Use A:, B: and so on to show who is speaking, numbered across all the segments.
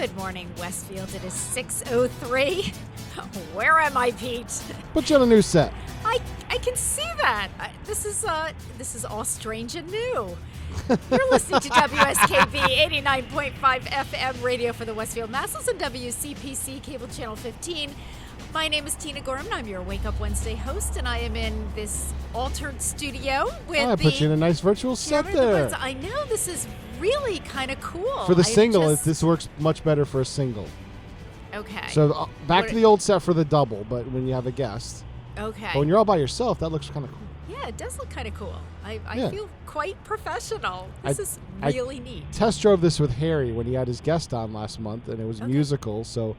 A: Good morning, Westfield. It is 6:03. Where am I, Pete?
B: Put you on a new set.
A: I can see that. This is all strange and new. You're listening to WSKB 89.5 FM radio for the Westfield Massils and WCPC cable channel 15. My name is Tina Gorman. I'm your Wake Up Wednesday host, and I am in this altered studio with
B: I put you in a nice virtual set there.
A: I know, this is really kind of cool.
B: For the single, this works much better for a single.
A: Okay.
B: So back to the old set for the double, but when you have a guest.
A: Okay.
B: But when you're all by yourself, that looks kind of cool.
A: Yeah, it does look kind of cool. I
B: Yeah.
A: feel quite professional. This is really neat.
B: Test drove this with Harry when he had his guest on last month, and it was
A: Okay.
B: musical. So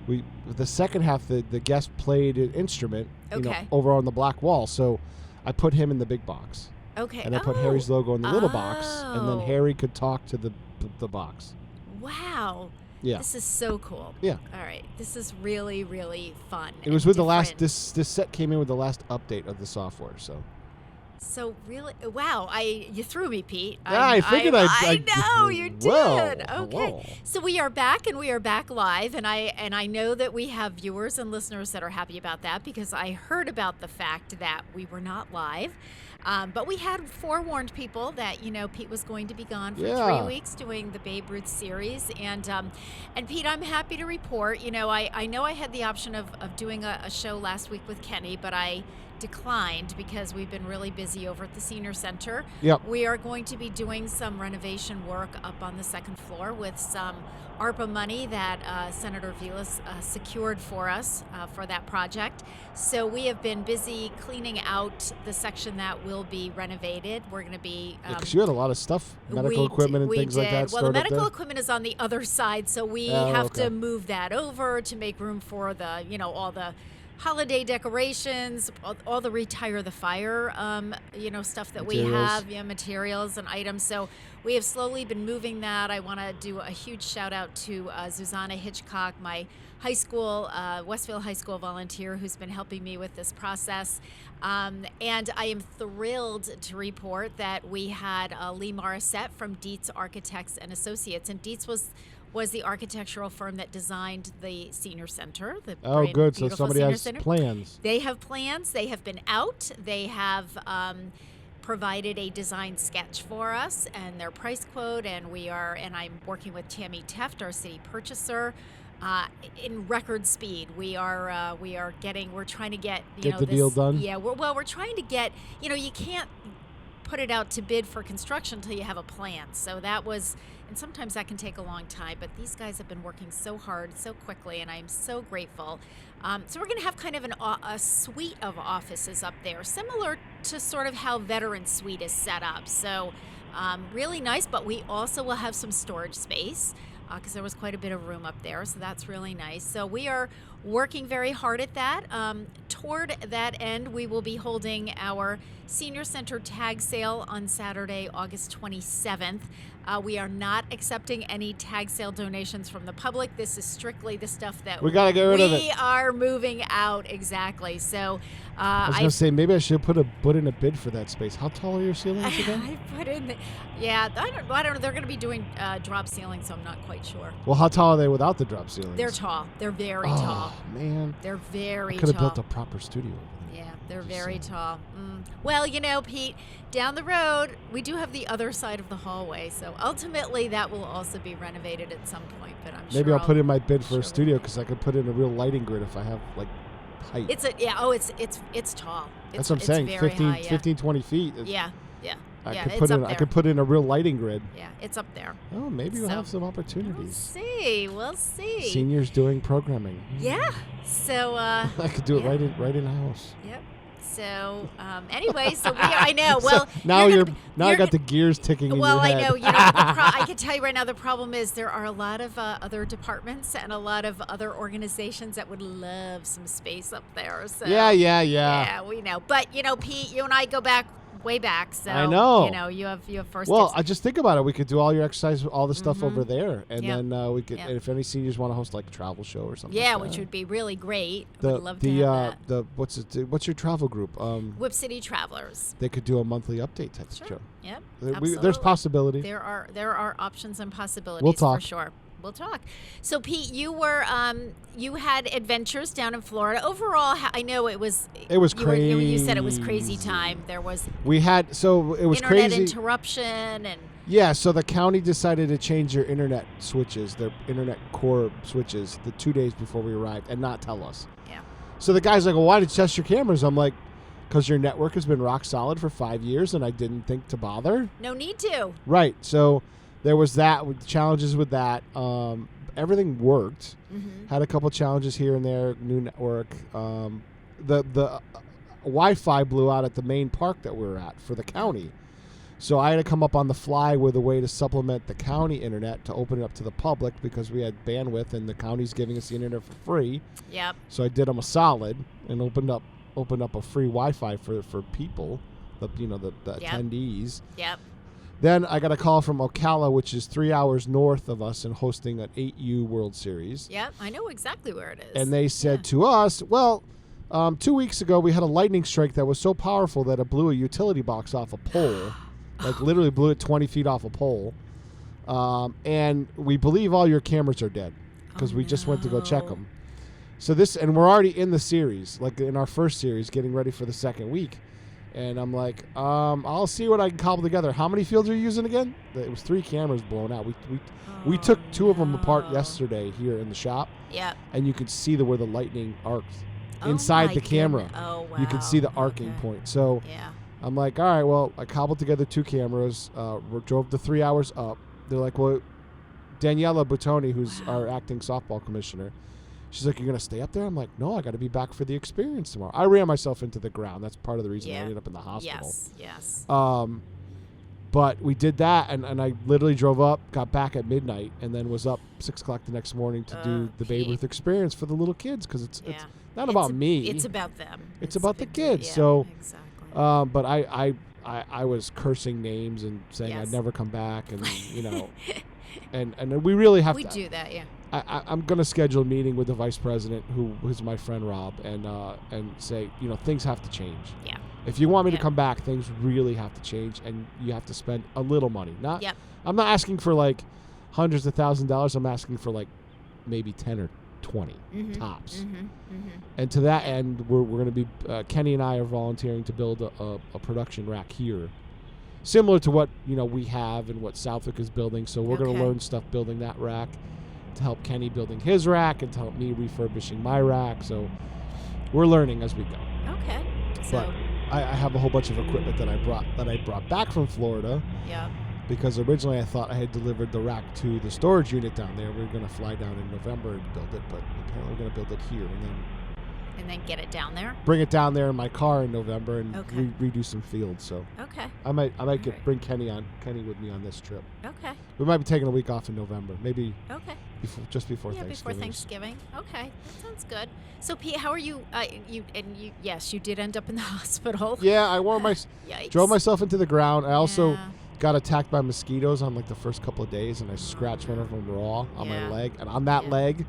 B: the second half, the guest played an instrument
A: Okay.
B: over on the black wall. So I put him in the big box.
A: Okay.
B: And I put Harry's logo in the little box, and then
A: Oh.
B: Harry could talk to the box.
A: Wow.
B: Yeah.
A: This is so cool.
B: Yeah.
A: All right. This is really, really fun.
B: It was
A: and
B: with the last.
A: different.
B: This set came in with the last update of the software.
A: So really, wow! You threw me, Pete.
B: Yeah, I figured
A: I know you did.
B: Well,
A: Okay.
B: hello.
A: So we are back, and we are back live, and I know that we have viewers and listeners that are happy about that because I heard about the fact that we were not live. But we had forewarned people that, Pete was going to be gone for 3 weeks doing the Babe Ruth series. And Pete, I'm happy to report, I know I had the option of doing a show last week with Kenny, but I declined because we've been really busy over at the senior center.
B: Yep.
A: We are going to be doing some renovation work up on the second floor with some ARPA money that Senator Vilas secured for us for that project. So we have been busy cleaning out the section that will be renovated. We're going to be...
B: Because you had a lot of stuff, medical equipment and things like that.
A: Well, the medical equipment is on the other side, so we have to move that over to make room for the, all the holiday decorations, all the retire the fire, stuff that we have, materials and items. So we have slowly been moving that. I want to do a huge shout out to Susanna Hitchcock, my high school, Westfield High School volunteer who's been helping me with this process. And I am thrilled to report that we had Lee Morissette from Dietz Architects and Associates. And Dietz was the architectural firm that designed the senior center.
B: Oh, good. So somebody has plans.
A: They have plans. They have been out. They have provided a design sketch for us and their price quote. And I'm working with Tammy Teft, our city purchaser, in record speed. We're trying to get
B: the deal done.
A: Yeah. We're trying to get. You can't put it out to bid for construction until you have a plan. So that was. And sometimes that can take a long time, but these guys have been working so hard, so quickly, and I'm so grateful. So we're going to have kind of a suite of offices up there, similar to sort of how Veteran Suite is set up. So really nice, but we also will have some storage space because there was quite a bit of room up there, so that's really nice. So we are working very hard at that. Toward that end, we will be holding our Senior Center tag sale on Saturday, August 27th. We are not accepting any tag sale donations from the public. This is strictly the stuff that
B: we gotta get rid of it.
A: We are moving out, exactly. So
B: I was gonna say maybe I should put in a bid for that space. How tall are your ceilings again?
A: I put in, I don't know. They're going to be doing drop ceiling, so I'm not quite sure.
B: Well, how tall are they without the drop ceilings?
A: They're tall. They're very tall.
B: Oh man,
A: they're very tall.
B: Could have built a proper studio.
A: Yeah, they're very tall. Well, Pete, down the road, we do have the other side of the hallway. So ultimately, that will also be renovated at some point. But I'm sure
B: maybe I'll put in my bid for a studio because I could put in a real lighting grid if I have height.
A: It's tall.
B: That's what I'm saying. 15, 20 feet.
A: Yeah.
B: I could put in a real lighting grid.
A: Yeah, it's up there.
B: Oh, maybe we'll have some opportunities.
A: We'll see.
B: Seniors doing programming.
A: Yeah. So I
B: could do it right in the house.
A: Yep. So anyway, I know. Well,
B: I got the gears ticking in your head.
A: Well, I know. I can tell you right now. The problem is there are a lot of other departments and a lot of other organizations that would love some space up there. So
B: yeah.
A: Yeah, we know. But Pete, you and I go back way back, so
B: I know.
A: You have first.
B: Well, I just think about it. We could do all your exercise, all the stuff over there, and then we could.
A: Yep.
B: And if any seniors want to host like a travel show or something.
A: Yeah,
B: like
A: which
B: that.
A: would be really great. Would love to have that.
B: What's your travel group?
A: Whip City Travelers.
B: They could do a monthly update type of show.
A: Yep.
B: There's possibility.
A: There are options and possibilities.
B: We'll talk.
A: For sure. we'll talk. So, Pete, you had adventures down in Florida. Overall, I know it was.
B: It was
A: You said it was crazy time. There was.
B: It was
A: internet
B: crazy.
A: interruption and.
B: Yeah, so the county decided to change their internet switches, their internet core switches, the 2 days before we arrived, and not tell us.
A: Yeah.
B: So the guy's like, well, why did you test your cameras? I'm like, because your network has been rock solid for 5 years, and I didn't think to bother.
A: No need to.
B: Right. So there was that, with challenges with that. Everything worked.
A: Mm-hmm.
B: Had a couple challenges here and there, new network. The Wi-Fi blew out at the main park that we were at for the county. So I had to come up on the fly with a way to supplement the county internet to open it up to the public because we had bandwidth and the county's giving us the internet for free.
A: Yep.
B: So I did them a solid and opened up a free Wi-Fi for people, the attendees.
A: Yep.
B: Then I got a call from Ocala, which is 3 hours north of us and hosting an 8U World Series.
A: Yep, I know exactly where it is.
B: And they said to us, well, 2 weeks ago we had a lightning strike that was so powerful that it blew a utility box off a pole. Like literally blew it 20 feet off a pole. And we believe all your cameras are dead because we just went to go check them. So and we're already in the series, like in our first series, getting ready for the second week. And I'm like, I'll see what I can cobble together. How many fields are you using again? It was 3 cameras blown out. We took 2 of them apart yesterday here in the shop.
A: Yep.
B: And you could see where the lightning arced inside the camera.
A: Oh, wow.
B: You could see the arcing point. So
A: yeah.
B: I'm like, all right, well, I cobbled together 2 cameras, drove the 3 hours up. They're like, well, Daniela Bottoni, who's our acting softball commissioner, she's like, you're going to stay up there? I'm like, no, I got to be back for the experience tomorrow. I ran myself into the ground. That's part of the reason I ended up in the hospital.
A: Yes.
B: But we did that, and I literally drove up, got back at midnight, and then was up 6 o'clock the next morning to do the Babe Ruth experience for the little kids because it's not about me.
A: It's about them.
B: It's about the kids.
A: Yeah,
B: so,
A: exactly.
B: but I was cursing names and saying I'd never come back, and and we really have to.
A: We do that, yeah.
B: I'm going to schedule a meeting with the vice president, who is my friend Rob, and say, things have to change.
A: Yeah.
B: If you want me to come back, things really have to change, and you have to spend a little money. I'm not asking for like hundreds of $1,000s. I'm asking for like maybe 10 or 20 tops. And to that end, we're going to be Kenny and I are volunteering to build a production rack here, similar to what we have and what Southwick is building. So we're going to learn stuff building that rack, to help Kenny building his rack, and to help me refurbishing my rack. So we're learning as we go.
A: Okay.
B: But I have a whole bunch of equipment that I brought back from Florida.
A: Yeah.
B: Because originally I thought I had delivered the rack to the storage unit down there. We were going to fly down in November and build it, but apparently we're going to build it here
A: and then get it down there.
B: Bring it down there in my car in November and redo some fields. So I might bring Kenny with me on this trip.
A: Okay.
B: We might be taking a week off in November, maybe. Just before Thanksgiving.
A: Before Thanksgiving. Okay, that sounds good. So Pete, how are you? Yes, you did end up in the hospital.
B: Yeah, I drove myself into the ground. I also got attacked by mosquitoes on like the first couple of days, and I scratched one of them raw on my leg, and on that leg,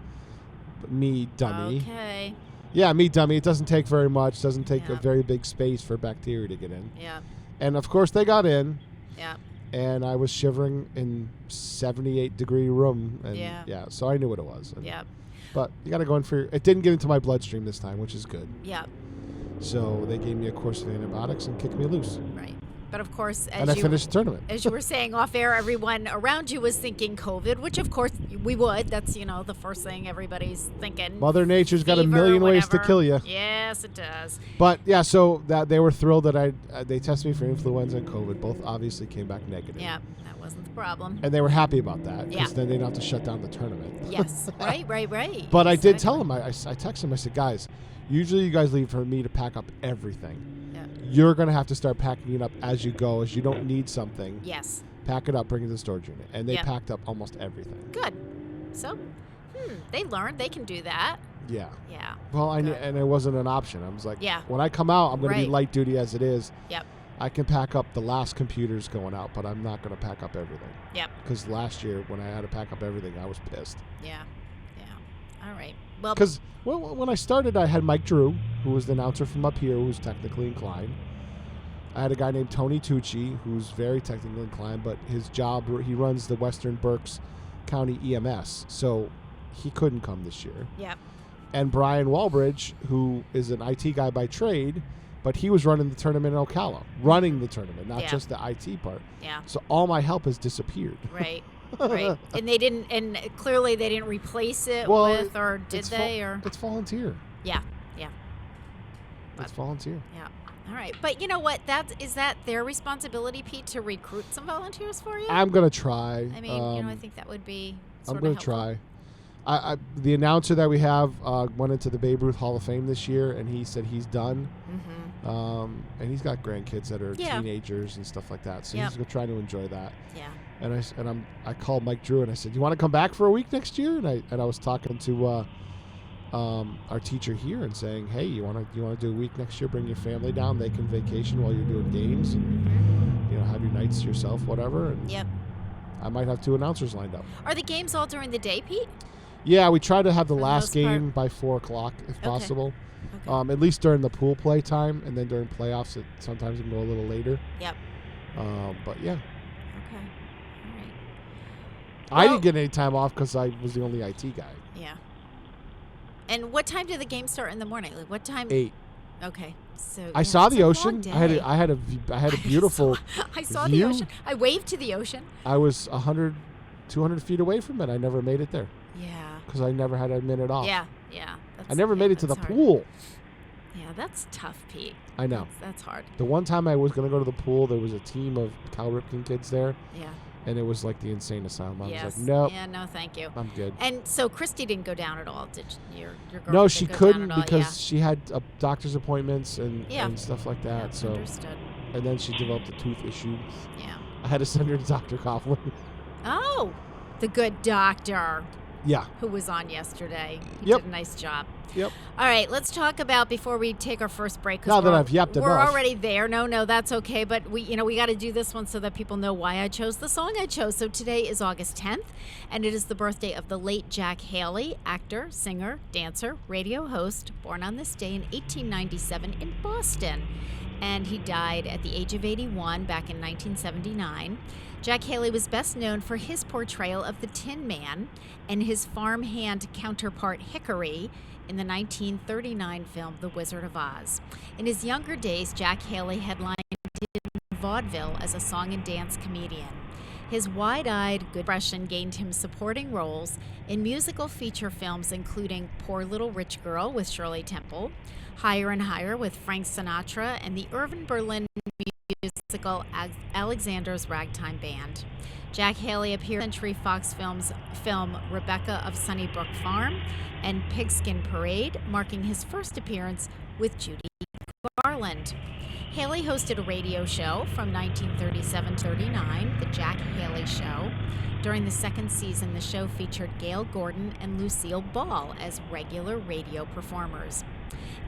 B: me dummy.
A: Okay.
B: Yeah, me dummy. It doesn't take very much. Doesn't take a very big space for bacteria to get in.
A: Yeah.
B: And of course they got in.
A: Yeah.
B: And I was shivering in 78-degree room, and so I knew what it was. And, but you got to go in for it didn't get into my bloodstream this time, which is good.
A: Yeah.
B: So they gave me a course of antibiotics and kicked me loose.
A: Right. But of course,
B: I finished the tournament.
A: As you were saying off air, everyone around you was thinking COVID, which of course we would. That's the first thing everybody's thinking.
B: Mother Nature's got a million ways to kill you.
A: Yes, it does.
B: But yeah, so that they were thrilled that they tested me for influenza and COVID. Both obviously came back negative.
A: Yeah, that wasn't the problem.
B: And they were happy about that because then they don't have to shut down the tournament.
A: Yes, right.
B: But I did tell them. I texted them. I said, guys, usually you guys leave for me to pack up everything. You're going to have to start packing it up as you go, as you don't need something.
A: Yes.
B: Pack it up, bring it to the storage unit. And they packed up almost everything.
A: Good. So, they learned they can do that.
B: Yeah.
A: Yeah.
B: Well, and it wasn't an option. I was like, when I come out, I'm going to be light duty as it is.
A: Yep.
B: I can pack up the last computers going out, but I'm not going to pack up everything.
A: Yep.
B: Because last year, when I had to pack up everything, I was pissed.
A: Yeah. All right. Well,
B: because when I started, I had Mike Drew, who was the announcer from up here, who's technically inclined. I had a guy named Tony Tucci, who's very technically inclined, but his job, he runs the Western Berks County EMS, so he couldn't come this year.
A: Yep.
B: And Brian Walbridge, who is an IT guy by trade, but he was running the tournament in Ocala, running the tournament, not just the IT part.
A: Yeah.
B: So all my help has disappeared.
A: Right. Right. And they didn't, and clearly they didn't replace it with, or did they? Or
B: it's volunteer.
A: Yeah. Yeah.
B: It's volunteer.
A: Yeah. All right. But you know what? Is that their responsibility, Pete, to recruit some volunteers for you?
B: I'm going to try.
A: I mean, I think that would be
B: I'm going to try. The announcer that we have went into the Babe Ruth Hall of Fame this year, and he said he's done. Mm-hmm. And he's got grandkids that are teenagers and stuff like that, so he's going to try to enjoy that. Yeah. And I called Mike Drew and I said, "You want to come back for a week next year?" And I was talking to our teacher here and saying, "Hey, you want to do a week next year? Bring your family down. They can vacation while you're doing games, and have your nights to yourself, whatever." And I might have 2 announcers lined up.
A: Are the games all during the day, Pete?
B: Yeah, we try to have the last game by 4:00 if possible. Okay. At least during the pool play time, and then during playoffs, sometimes it can go a little later.
A: Yep.
B: But yeah.
A: Okay. All right.
B: I didn't get any time off because I was the only IT guy.
A: Yeah. And what time do the games start in the morning? Like what time?
B: 8.
A: Okay. So
B: I saw the ocean. I had a beautiful.
A: I saw
B: view.
A: the ocean. I waved to the ocean.
B: I was 100, 200 feet away from it. I never made it there.
A: Yeah.
B: Because I never had a minute off.
A: Yeah.
B: I never made it to the pool.
A: Yeah, that's tough, Pete.
B: I know.
A: That's hard.
B: The one time I was going to go to the pool, there was a team of Cal Ripken kids there.
A: Yeah.
B: And it was like the insane asylum. I was like,
A: nope. Yeah, no, thank you.
B: I'm good.
A: And so Christy didn't go down at all, did your girlfriend?
B: No, she couldn't because she had doctor's appointments and stuff like that.
A: Yeah,
B: so
A: understood.
B: And then she developed a tooth issue.
A: Yeah.
B: I had to send her to Dr. Coughlin.
A: Oh, the good doctor.
B: Yeah.
A: Who was on yesterday. He did a nice job.
B: Yep.
A: All right, let's talk about before we take our first break.
B: Now that I've yapped enough.
A: We're already there. No, that's okay. But we got to do this one so that people know why I chose the song I chose. So today is August 10th, and it is the birthday of the late Jack Haley, actor, singer, dancer, radio host, born on this day in 1897 in Boston. And he died at the age of 81 back in 1979. Jack Haley was best known for his portrayal of the Tin Man and his farmhand counterpart Hickory in the 1939 film The Wizard of Oz. In his younger days, Jack Haley headlined vaudeville as a song and dance comedian. His wide-eyed, good expression gained him supporting roles in musical feature films including Poor Little Rich Girl with Shirley Temple, Higher and Higher with Frank Sinatra, and the Irving Berlin musical Alexander's Ragtime Band. Jack Haley appeared in Century Fox Films film Rebecca of Sunnybrook Farm and Pigskin Parade, marking his first appearance with Judy Garland. Haley hosted a radio show from 1937 to 39, The Jack Haley Show. During the second season, the show featured Gail Gordon and Lucille Ball as regular radio performers.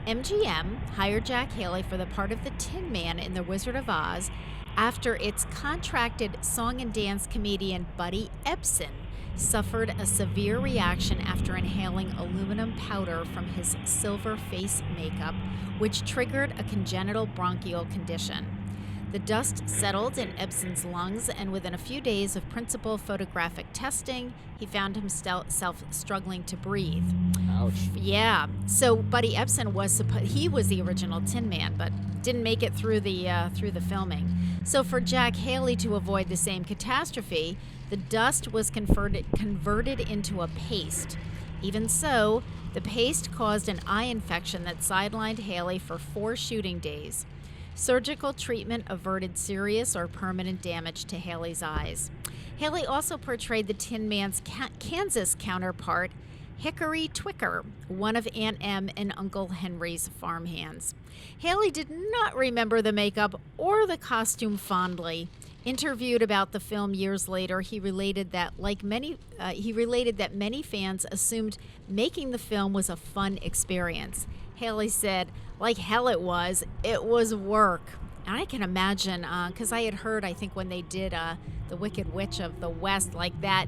A: MGM hired Jack Haley for the part of the Tin Man in The Wizard of Oz after its contracted song and dance comedian Buddy Ebsen suffered a severe reaction after inhaling aluminum powder from his silver face makeup, which triggered a congenital bronchial condition. The dust settled in Ebsen's lungs, and within a few days of principal photographic testing, he found himself struggling to breathe.
B: Ouch.
A: Yeah. So Buddy Ebsen was the original Tin Man, but didn't make it through the filming. So for Jack Haley to avoid the same catastrophe, the dust was converted into a paste. Even so, the paste caused an eye infection that sidelined Haley for 4 shooting days. Surgical treatment averted serious or permanent damage to Haley's eyes. Haley also portrayed the Tin Man's Kansas counterpart, Hickory Twicker, one of Aunt Em and Uncle Henry's farmhands. Haley did not remember the makeup or the costume fondly. Interviewed about the film years later, he related that many fans assumed making the film was a fun experience. Haley said, "Like hell it was work." And I can imagine, because I had heard, I think, when they did The Wicked Witch of the West, like that,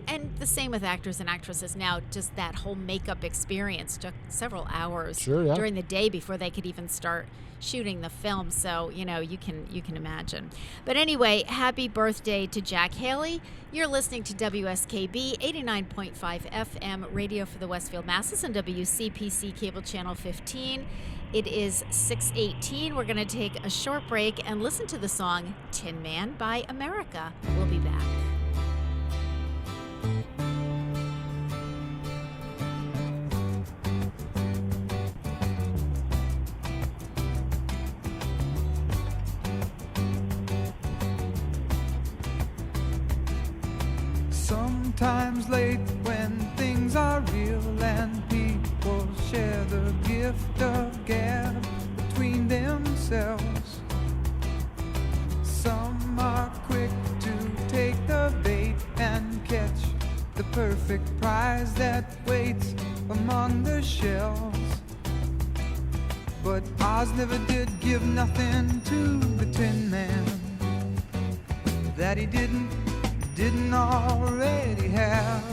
A: and the same with actors and actresses now, just that whole makeup experience took several hours during the day before they could even start shooting the film. So, you can imagine. But anyway, happy birthday to Jack Haley. You're listening to WSKB 89.5 FM radio for the Westfield Masses and WCPC cable channel 15. It is 6:18. We're going to take a short break and listen to the song Tin Man by America. We'll be back.
C: Sometimes late when things are real and people share the gift of gab between themselves. Some are quick to take the bait and catch the perfect prize that waits among the shells. But Oz never did give nothing to the Tin Man that he didn't already have.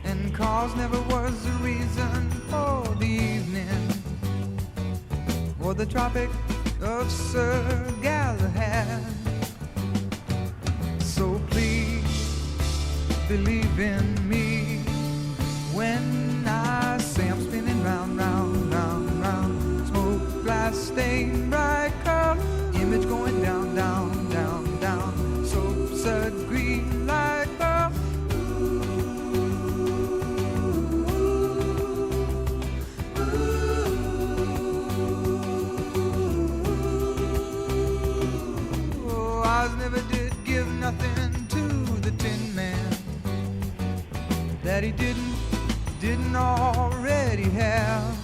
C: And cause never was the reason for the evening or the Tropic of Sir Galahad. So please believe in me when I say I'm spinning round, round, round, round. Smoke, glass, stain, bright color, image going down, down, down, down. Soap, green like pearl. Oh, Oz never did give nothing to the Tin Man that he didn't already have.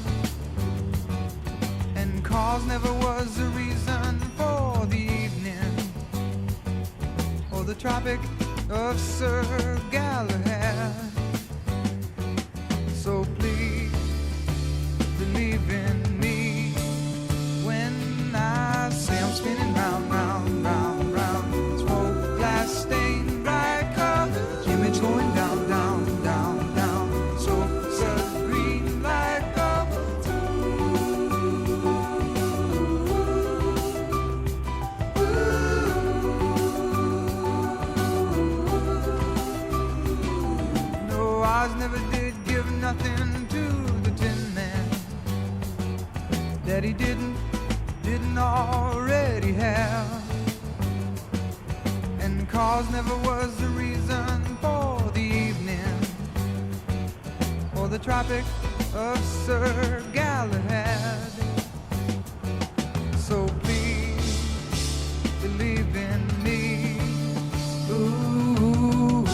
C: And cause never was the reason for the evening or the Tropic of Sir Galahad. So please believe in me when I say I'm spinning round, round, round, round. Smoke, glass, stain, bright color, image going down, down, down, down. So green like gold. Oz never did give nothing to the Tin Man that he didn't already have. And cause never was the reason for the evening or the Tropic of Sir Galahad. So please believe in me. Ooh.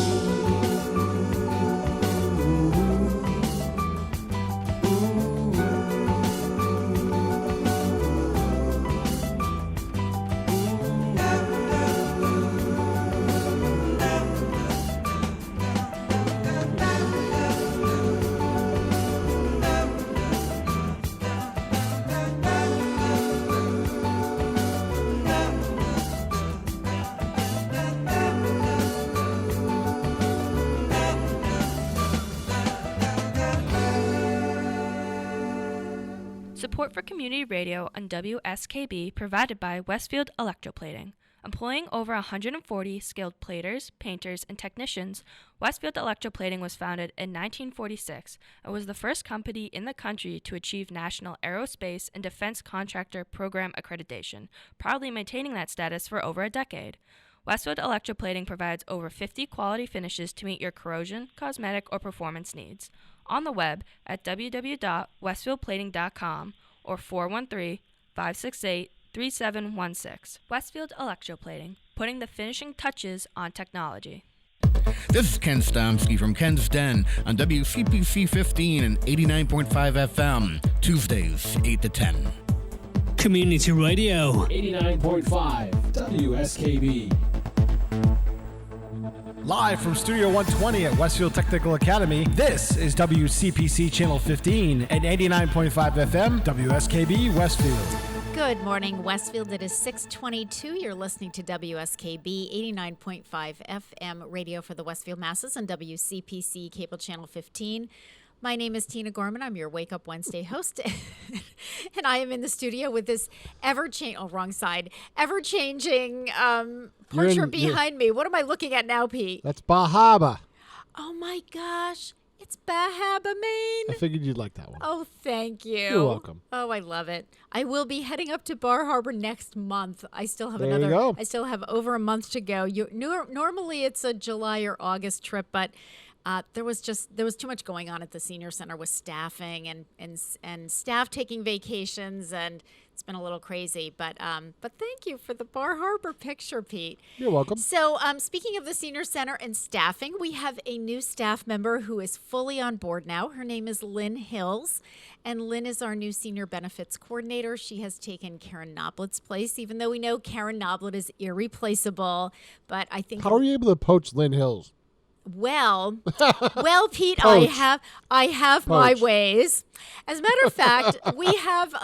D: Support for community radio on WSKB provided by Westfield Electroplating. Employing over 140 skilled platers, painters, and technicians, Westfield Electroplating was founded in 1946 and was the first company in the country to achieve National Aerospace and Defense Contractor Program accreditation, proudly maintaining that status for over a decade. Westfield Electroplating provides over 50 quality finishes to meet your corrosion, cosmetic, or performance needs. On the web at www.westfieldplating.com or 413-568-3716. Westfield Electroplating, putting the finishing touches on technology.
E: This is Ken Stomsky from Ken's Den on WCPC 15 and 89.5 FM, Tuesdays 8 to 10.
F: Community Radio
G: 89.5 WSKB.
B: Live from Studio 120 at Westfield Technical Academy, this is WCPC Channel 15 and 89.5 FM, WSKB Westfield.
A: Good morning, Westfield. It is 6:22. You're listening to WSKB 89.5 FM radio for the Westfield masses and WCPC cable channel 15. My name is Tina Gorman. I'm your Wake Up Wednesday host. And I am in the studio with this ever-changing portrait behind me. What am I looking at now, Pete?
B: That's Bahama.
A: Oh, my gosh. It's Bahama, Maine.
B: I figured you'd like that one.
A: Oh, thank you.
B: You're welcome.
A: Oh, I love it. I will be heading up to Bar Harbor next month. I still have
B: There you go.
A: I still have over a month to go. Normally it's a July or August trip, but there was too much going on at the senior center with staffing and staff taking vacations, and it's been a little crazy. But thank you for the Bar Harbor picture, Pete.
B: You're welcome.
A: So speaking of the senior center and staffing, we have a new staff member who is fully on board now. Her name is Lynn Hills, and Lynn is our new senior benefits coordinator. She has taken Karen Noblet's place, even though we know Karen Noblet is irreplaceable. But I think
B: How are you able to poach Lynn Hills?
A: Well, Pete,
B: Poach.
A: I have my
B: Poach.
A: ways. As a matter of fact, we have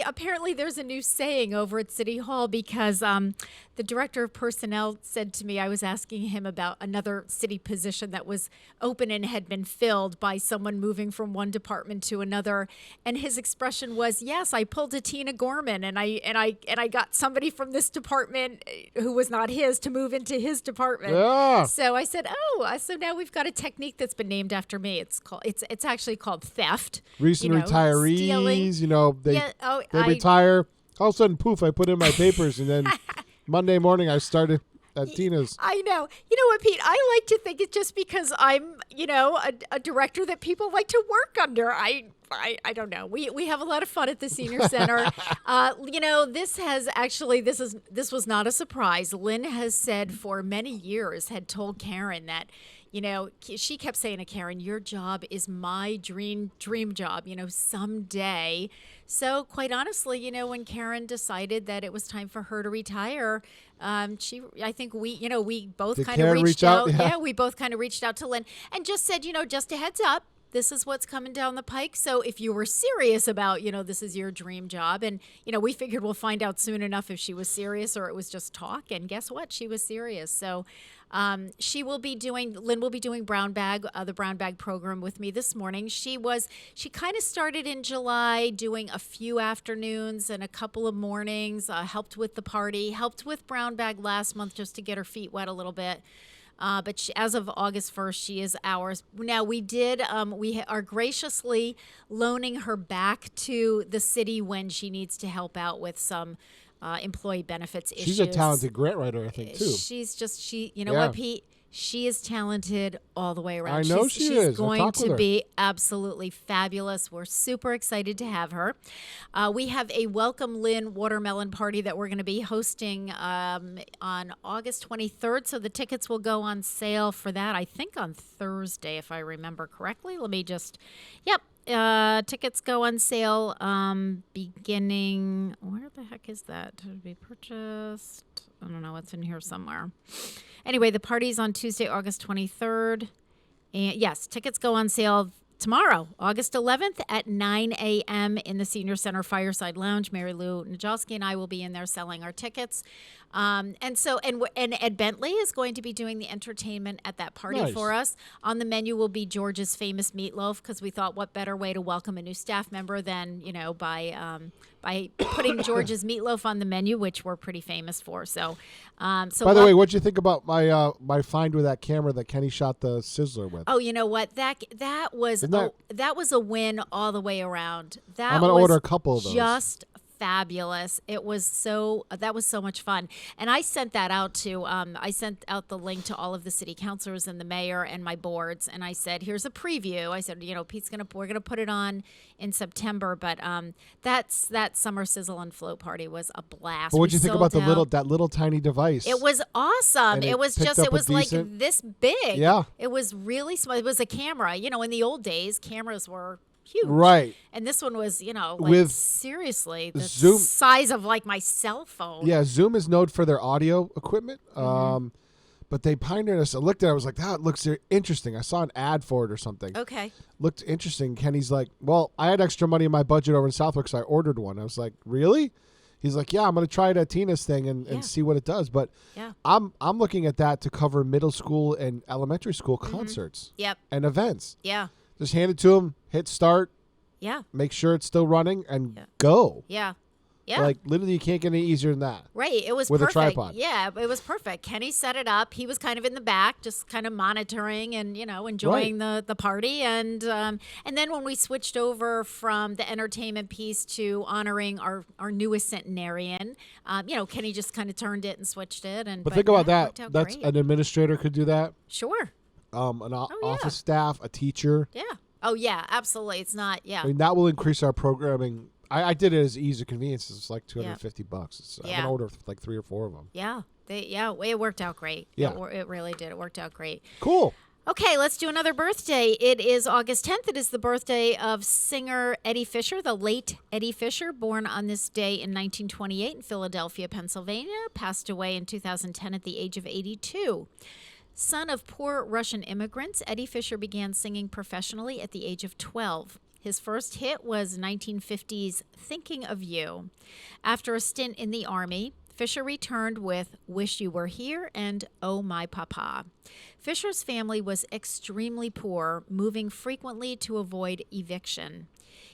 A: apparently there's a new saying over at City Hall because the director of personnel said to me, I was asking him about another city position that was open and had been filled by someone moving from one department to another, and his expression was, "Yes, I pulled a Tina Gorman and I got somebody from this department who was not his to move into his department."
B: Yeah.
A: So I said, so now we've got a technique that's been named after me. It's actually called theft.
B: Recent retirees,
A: stealing.
B: they retire. All of a sudden, poof, I put in my papers, and then Monday morning I started at Tina's.
A: I know. You know what, Pete? I like to think it's just because I'm, a director that people like to work under. I don't know. We have a lot of fun at the senior center. This was not a surprise. Lynn has said for many years, had told Karen that, she kept saying to Karen, your job is my dream job, someday. So quite honestly, when Karen decided that it was time for her to retire, I think we both
B: Did
A: kind
B: Karen
A: of reached
B: reach out?
A: out.
B: Yeah.
A: We both kind of reached out to Lynn and just said, just a heads up. This is what's coming down the pike. So if you were serious about, this is your dream job, and, we figured we'll find out soon enough if she was serious or it was just talk. And guess what? She was serious. So Lynn will be doing Brown Bag, the Brown Bag program with me this morning. She kind of started in July doing a few afternoons and a couple of mornings, helped with the party, helped with Brown Bag last month just to get her feet wet a little bit. But as of August 1st, she is ours. Now, we are graciously loaning her back to the city when she needs to help out with some employee benefits issues.
B: She's a talented grant writer, I think, too.
A: What, Pete? She is talented all the way around.
B: I know she is.
A: She's going
B: I talked with
A: to
B: her.
A: be absolutely fabulous. We're super excited to have her. We have a Welcome Lynn watermelon party that we're going to be hosting on August 23rd. So the tickets will go on sale for that, I think, on Thursday, if I remember correctly. Let me just, tickets go on sale beginning, where the heck is that? To be purchased? I don't know. It's in here somewhere. Anyway, the party's on Tuesday, August 23rd. And yes, tickets go on sale tomorrow, August 11th at 9 a.m. in the Senior Center Fireside Lounge. Mary Lou Najalski and I will be in there selling our tickets. And Ed Bentley is going to be doing the entertainment at that party
B: Nice.
A: for us. On the menu will be George's famous meatloaf, because we thought what better way to welcome a new staff member than, by putting George's meatloaf on the menu, which we're pretty famous for. So
B: By the way, what'd you think about my find with that camera that Kenny shot the Sizzler with?
A: Oh, you know what? That was that was a win all the way around.
B: I'm gonna order a couple of those.
A: Just fabulous. That was so much fun. And I sent that out to I sent out the link to all of the city councilors and the mayor and my boards, and I said, here's a preview. I said, we're gonna put it on in September, but that summer sizzle and float party was a blast.
B: But what'd you think about
A: that
B: little tiny device?
A: It was awesome.
B: And
A: It was
B: picked up a
A: like
B: decent-
A: this big.
B: Yeah.
A: It was really small. It was a camera. In the old days, cameras were huge.
B: Right.
A: And this one was,
B: With
A: seriously, the
B: Zoom-
A: size of like my cell phone.
B: Yeah, Zoom is known for their audio equipment.
A: Mm-hmm.
B: But they pioneered us. I looked at it. I was like, that looks interesting. I saw an ad for it or something.
A: Okay.
B: Looked interesting. Kenny's like, well, I had extra money in my budget over in Southwick, so I ordered one. I was like, really? he's like, yeah, I'm going to try that tennis thing and
A: Yeah.
B: see what it does. But
A: Yeah.
B: I'm looking at that to cover middle school and elementary school concerts
A: Yep.
B: and events.
A: Yeah.
B: Just hand it to them, hit start,
A: Yeah.
B: make sure it's still running, and
A: Yeah.
B: go.
A: Yeah. Yeah.
B: Like, literally, you can't get any easier than that.
A: Right. It was
B: with a
A: perfect.
B: tripod.
A: Yeah, it was perfect. Kenny set it up. He was kind of in the back, just kind of monitoring and, enjoying the party. And then when we switched over from the entertainment piece to honoring our newest centenarian, Kenny just kind of turned it and switched it.
B: But think about
A: it
B: that.
A: worked out
B: That's
A: great.
B: an administrator could do that.
A: Sure.
B: An
A: yeah.
B: office staff, a teacher.
A: Yeah. Oh, yeah, absolutely. It's not, yeah.
B: I mean, that will increase our programming. I did it as ease of convenience. It's like $250. I
A: Yeah.
B: can order like 3 or 4 of them.
A: Yeah. It worked out great.
B: Yeah.
A: It really did. It worked out great.
B: Cool.
A: Okay, let's do another birthday. It is August 10th. It is the birthday of singer Eddie Fisher, the late Eddie Fisher, born on this day in 1928 in Philadelphia, Pennsylvania, passed away in 2010 at the age of 82. Son of poor Russian immigrants, Eddie Fisher began singing professionally at the age of 12. His first hit was 1950's Thinking of You. After a stint in the Army, Fisher returned with Wish You Were Here and Oh My Papa. Fisher's family was extremely poor, moving frequently to avoid eviction.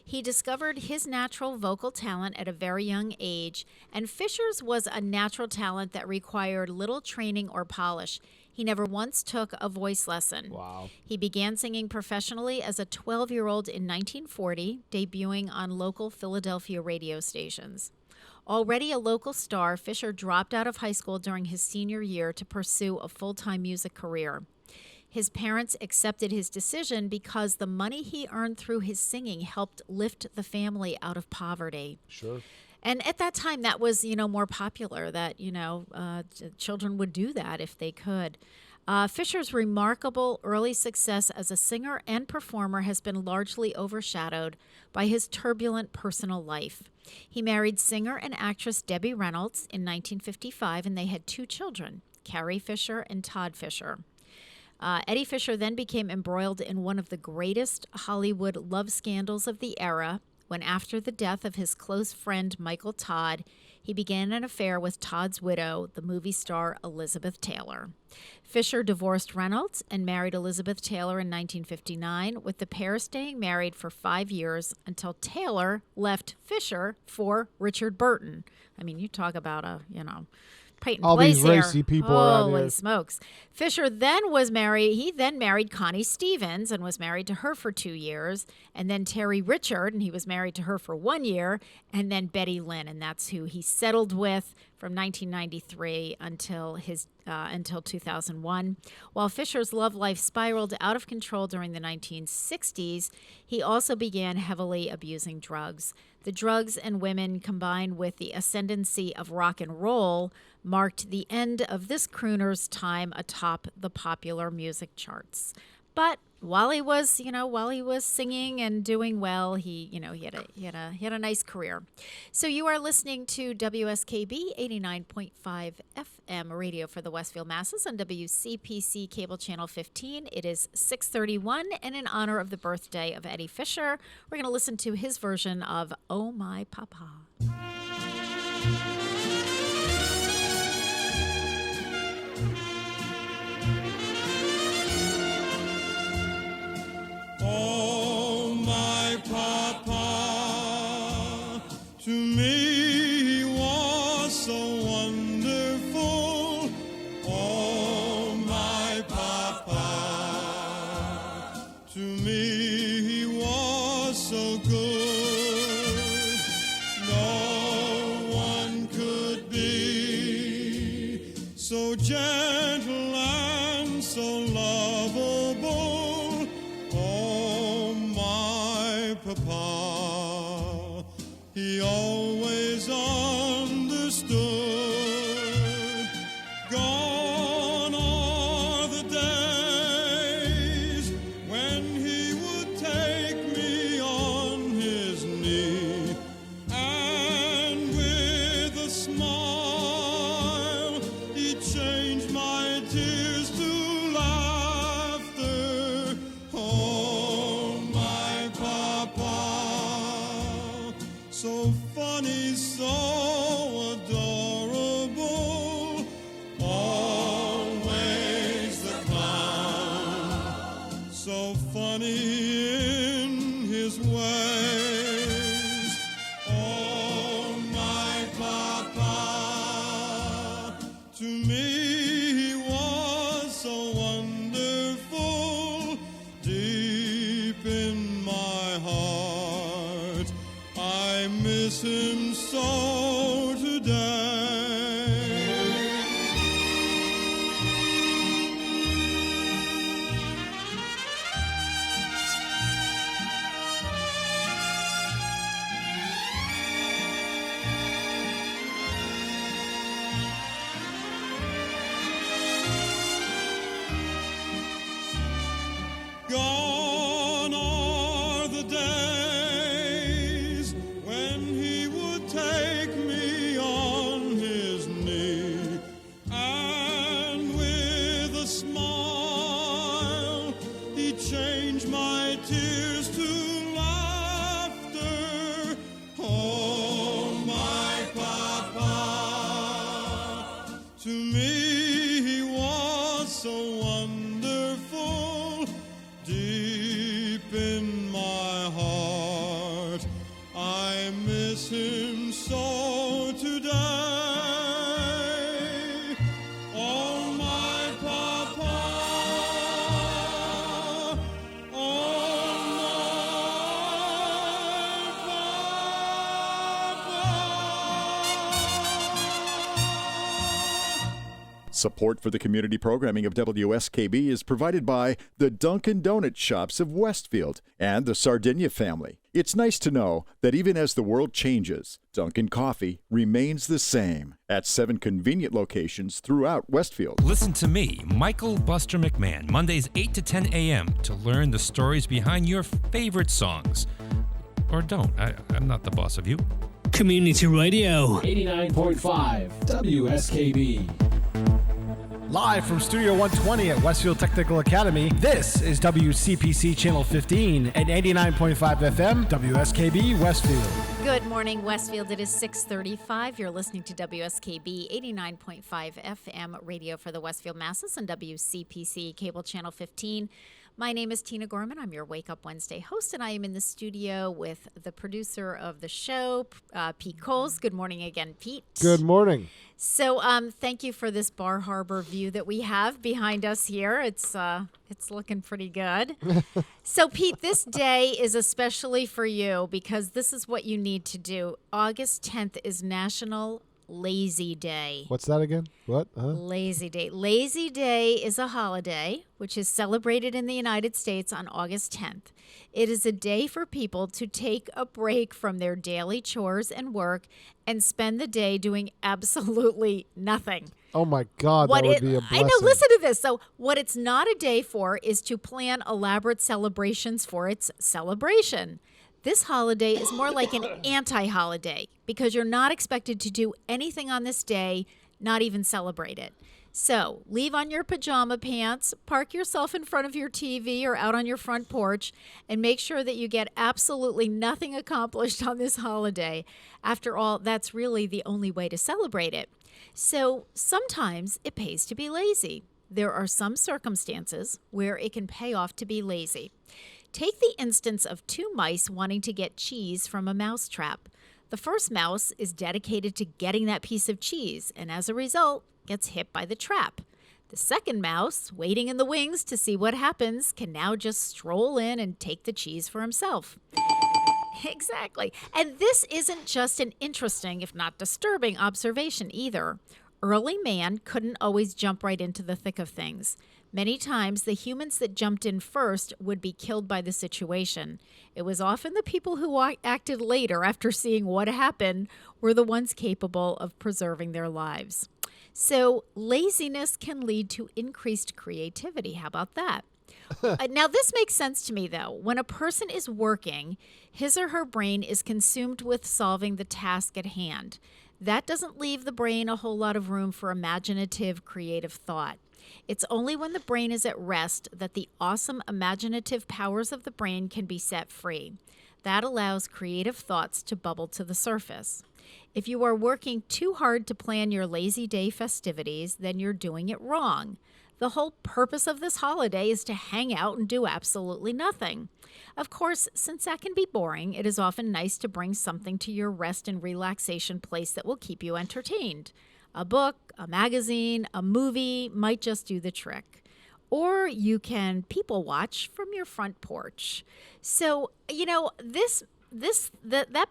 A: He discovered his natural vocal talent at a very young age, and Fisher's was a natural talent that required little training or polish. He never once took a voice lesson.
B: Wow.
A: He began singing professionally as a 12-year-old in 1940, debuting on local Philadelphia radio stations. Already a local star, Fisher dropped out of high school during his senior year to pursue a full-time music career. His parents accepted his decision because the money he earned through his singing helped lift the family out of poverty.
B: Sure.
A: And at that time, that was, more popular, that, children would do that if they could. Fisher's remarkable early success as a singer and performer has been largely overshadowed by his turbulent personal life. He married singer and actress Debbie Reynolds in 1955, and they had 2 children, Carrie Fisher and Todd Fisher. Eddie Fisher then became embroiled in one of the greatest Hollywood love scandals of the era, when after the death of his close friend Michael Todd, he began an affair with Todd's widow, the movie star Elizabeth Taylor. Fisher divorced Reynolds and married Elizabeth Taylor in 1959, with the pair staying married for 5 years until Taylor left Fisher for Richard Burton. I mean, you talk about a, Peyton
B: All
A: Place
B: these
A: here.
B: racy people around
A: Holy
B: here.
A: smokes. Fisher then was married. He then married Connie Stevens and was married to her for 2 years. And then Terry Richard, and he was married to her for 1 year. And then Betty Lynn, and that's who he settled with from 1993 until 2001. While Fisher's love life spiraled out of control during the 1960s, he also began heavily abusing drugs. The drugs and women, combined with the ascendancy of rock and roll, marked the end of this crooner's time atop the popular music charts. But while he was singing and doing well, he had a nice career. So you are listening to WSKB 89.5 FM radio for the Westfield Masses on WCPC cable channel 15. It is 6:31, and in honor of the birthday of Eddie Fisher, we're going to listen to his version of "Oh My Papa."
H: Oh, my papa, to me he was so wonderful. Oh, my papa, to me he was so good. No one could be so gentle and so lovable. Oh, my papa, he always understood. Gone are the days when he would take me on his knee, and with a smile he'd change my tears to laughter. funny in his ways. Oh, my papa, to me he was so wonderful. Deep in my heart, I miss him so today. Gone are the days when he would take me on his knee, and with a smile he'd change my tears to laughter. Oh, my papa, to me he was so wonderful. Deep in my heart, I miss him so today. Oh, my papa, oh, my papa.
I: Support for the community programming of WSKB is provided by the Dunkin' Donut Shops of Westfield and the Sardinia family. It's nice to know that even as the world changes, Dunkin' Coffee remains the same at 7 convenient locations throughout Westfield.
J: Listen to me, Michael Buster McMahon, Mondays 8 to 10 a.m. to learn the stories behind your favorite songs. Or don't. I'm not the boss of you.
F: Community Radio.
G: 89.5 WSKB.
B: Live from Studio 120 at Westfield Technical Academy, this is WCPC Channel 15 and 89.5 FM, WSKB Westfield.
A: Good morning, Westfield. It is 6:35. You're listening to WSKB 89.5 FM radio for the Westfield Masses and WCPC Cable Channel 15. My name is Tina Gorman. I'm your Wake Up Wednesday host, and I am in the studio with the producer of the show, Pete Coles. Good morning again, Pete.
B: Good morning.
A: So, thank you for this Bar Harbor view that we have behind us here. It's looking pretty good. So, Pete, this day is especially for you because this is what you need to do. August 10th is National Lazy Day.
B: What's that again? What?
A: Lazy Day. Lazy Day is a holiday which is celebrated in the United States on August 10th. It is a day for people to take a break from their daily chores and work and spend the day doing absolutely nothing.
B: Oh my God, that would be a blessing.
A: I know, listen to this. So what it's not a day for is to plan elaborate celebrations for its celebration. This holiday is more like an anti-holiday because you're not expected to do anything on this day, not even celebrate it. So leave on your pajama pants, park yourself in front of your TV or out on your front porch, and make sure that you get absolutely nothing accomplished on this holiday. After all, that's really the only way to celebrate it. So sometimes it pays to be lazy. There are some circumstances where it can pay off to be lazy. Take the instance of 2 mice wanting to get cheese from a mouse trap. The first mouse is dedicated to getting that piece of cheese, and as a result, gets hit by the trap. The second mouse, waiting in the wings to see what happens, can now just stroll in and take the cheese for himself. Exactly. And this isn't just an interesting, if not disturbing, observation either. Early man couldn't always jump right into the thick of things. Many times, the humans that jumped in first would be killed by the situation. It was often the people who acted later after seeing what happened were the ones capable of preserving their lives. So laziness can lead to increased creativity. How about that? Now, this makes sense to me, though. When a person is working, his or her brain is consumed with solving the task at hand. That doesn't leave the brain a whole lot of room for imaginative, creative thought. It's only when the brain is at rest that the awesome imaginative powers of the brain can be set free. That allows creative thoughts to bubble to the surface. If you are working too hard to plan your lazy day festivities, then you're doing it wrong. The whole purpose of this holiday is to hang out and do absolutely nothing. Of course, since that can be boring, it is often nice to bring something to your rest and relaxation place that will keep you entertained. A book, a magazine, a movie might just do the trick. Or you can people watch from your front porch. So, that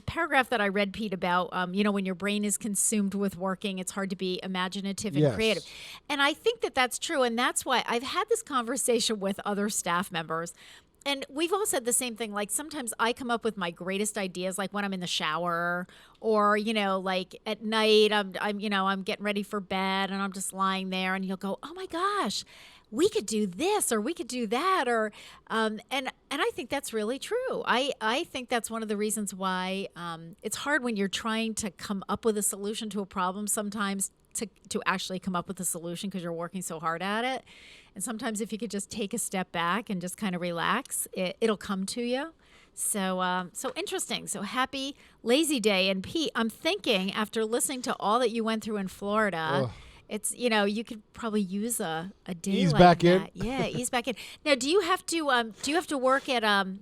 A: paragraph that I read, Pete, about when your brain is consumed with working, it's hard to be imaginative and
B: Yes.
A: creative. And I think that that's true, and that's why I've had this conversation with other staff members. And we've all said the same thing. Like sometimes I come up with my greatest ideas, like when I'm in the shower, or like at night, I'm getting ready for bed, and I'm just lying there, and you'll go, "Oh my gosh, we could do this, or we could do that," or and I think that's really true. I think that's one of the reasons why it's hard when you're trying to come up with a solution to a problem sometimes to actually come up with a solution because you're working so hard at it. And sometimes if you could just take a step back and just kind of relax, it'll come to you. So interesting. So happy lazy day. And Pete, I'm thinking after listening to all that you went through in Florida,
B: Ugh.
A: it's, you could probably use a day
B: Ease
A: like
B: back in.
A: that. Yeah, ease back in. Now, do you have to work at Mount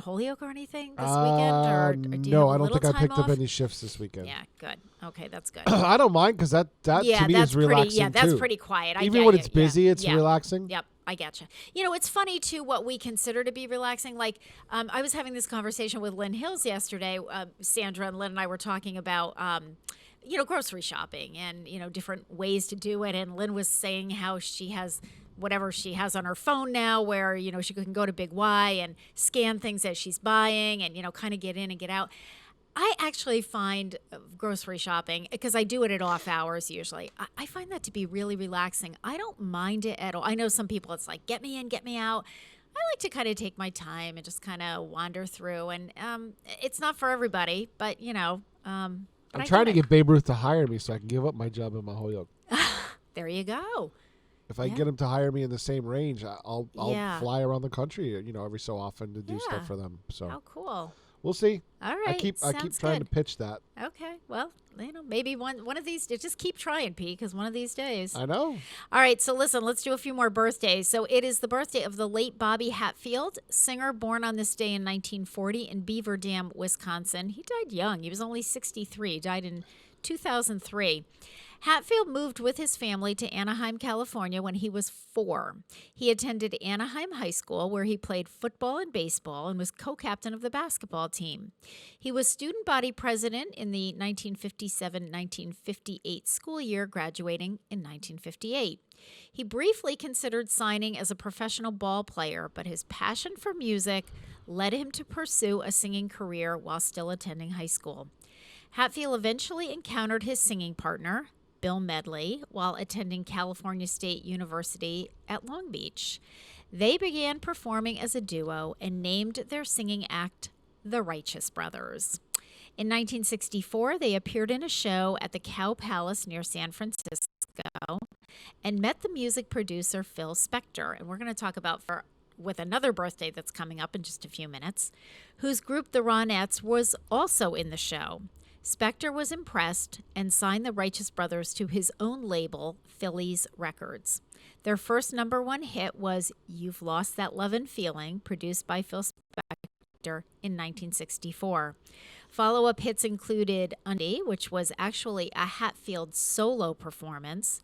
A: Holyoke or anything this weekend, or do you
B: no,
A: have a
B: I don't
A: little
B: think I
A: time
B: picked up
A: off?
B: any shifts this weekend.
A: Yeah, good. Okay, that's good.
B: I don't mind because that
A: Yeah,
B: to me
A: that's
B: is relaxing
A: pretty. Yeah, that's
B: too.
A: pretty quiet. I
B: Even
A: get
B: when
A: you.
B: it's busy,
A: Yeah,
B: it's
A: yeah.
B: relaxing.
A: Yep, I getcha. It's funny too what we consider to be relaxing. Like, I was having this conversation with Lynn Hills yesterday. Sandra and Lynn and I were talking about, grocery shopping and different ways to do it. And Lynn was saying how she has whatever she has on her phone now, where she can go to Big Y and scan things as she's buying, and kind of get in and get out. I actually find grocery shopping, because I do it at off hours usually, I find that to be really relaxing. I don't mind it at all. I know some people, it's like, get me in, get me out. I like to kind of take my time and just kind of wander through. And it's not for everybody, but,
B: I'm
A: but
B: trying to get Babe Ruth to hire me so I can give up my job in Mount Holyoke.
A: There you go.
B: If I get him to hire me in the same range, I'll
A: Yeah.
B: fly around the country, every so often to do
A: Yeah.
B: stuff for them. So
A: Oh, cool.
B: we'll see.
A: All right.
B: I keep
A: Sounds
B: trying
A: good.
B: to pitch that.
A: Okay. Well, maybe one of these, just keep trying, Pete, because one of these days.
B: I know.
A: All right, so listen, let's do a few more birthdays. So it is the birthday of the late Bobby Hatfield, singer born on this day in 1940 in Beaver Dam, Wisconsin. He died young. He was only 63, died in 2003. Hatfield moved with his family to Anaheim, California when he was 4. He attended Anaheim High School, where he played football and baseball and was co-captain of the basketball team. He was student body president in the 1957-1958 school year, graduating in 1958. He briefly considered signing as a professional ball player, but his passion for music led him to pursue a singing career while still attending high school. Hatfield eventually encountered his singing partner, Bill Medley, while attending California State University at Long Beach. They began performing as a duo and named their singing act the Righteous Brothers. In 1964, they appeared in a show at the Cow Palace near San Francisco and met the music producer Phil Spector. And we're going to talk about with another birthday that's coming up in just a few minutes, whose group, the Ronettes, was also in the show. Spector was impressed and signed the Righteous Brothers to his own label, Phillies Records. Their first #1 hit was You've Lost That Lovin' Feeling, produced by Phil Spector in 1964. Follow-up hits included Undy, which was actually a Hatfield solo performance.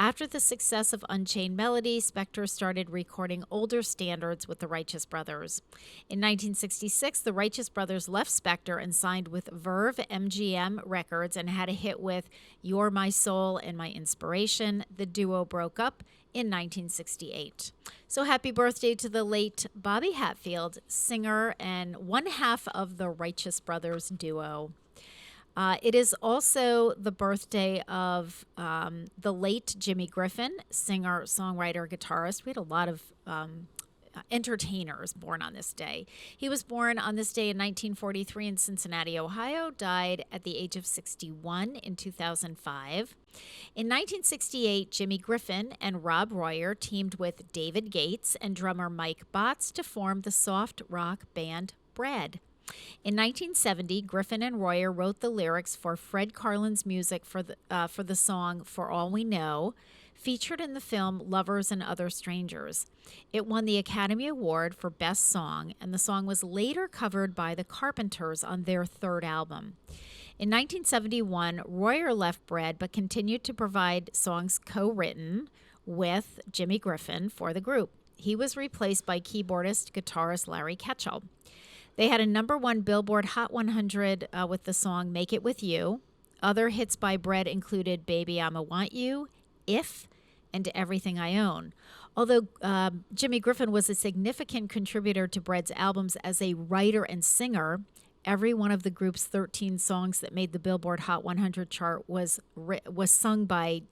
A: After the success of Unchained Melody, Spector started recording older standards with the Righteous Brothers. In 1966, the Righteous Brothers left Spector and signed with Verve MGM Records and had a hit with You're My Soul and My Inspiration. The duo broke up in 1968. So happy birthday to the late Bobby Hatfield, singer and one half of the Righteous Brothers duo. It is also the birthday of the late Jimmy Griffin, singer, songwriter, guitarist. We had a lot of entertainers born on this day. He was born on this day in 1943 in Cincinnati, Ohio, died at the age of 61 in 2005. In 1968, Jimmy Griffin and Rob Royer teamed with David Gates and drummer Mike Botts to form the soft rock band Bread. In 1970, Griffin and Royer wrote the lyrics for Fred Karlin's music for the song For All We Know, featured in the film Lovers and Other Strangers. It won the Academy Award for Best Song, and the song was later covered by the Carpenters on their third album. In 1971, Royer left Bread but continued to provide songs co-written with Jimmy Griffin for the group. He was replaced by keyboardist guitarist Larry Ketchell. They had a #1 Billboard Hot 100 with the song Make It With You. Other hits by Bread included Baby I'ma Want You, If, and Everything I Own. Although Jimmy Griffin was a significant contributor to Bread's albums as a writer and singer, every one of the group's 13 songs that made the Billboard Hot 100 chart was sung by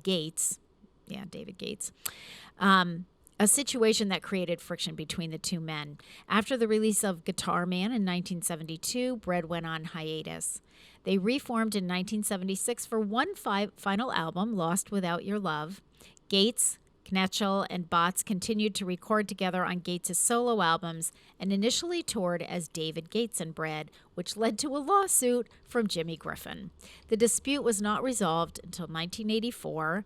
A: Gates. Yeah, David Gates. A situation that created friction between the two men. After the release of Guitar Man in 1972, Bread went on hiatus. They reformed in 1976 for one final album, Lost Without Your Love. Gates, Knetchell, and Botts continued to record together on Gates' solo albums and initially toured as David Gates and Bread, which led to a lawsuit from Jimmy Griffin. The dispute was not resolved until 1984.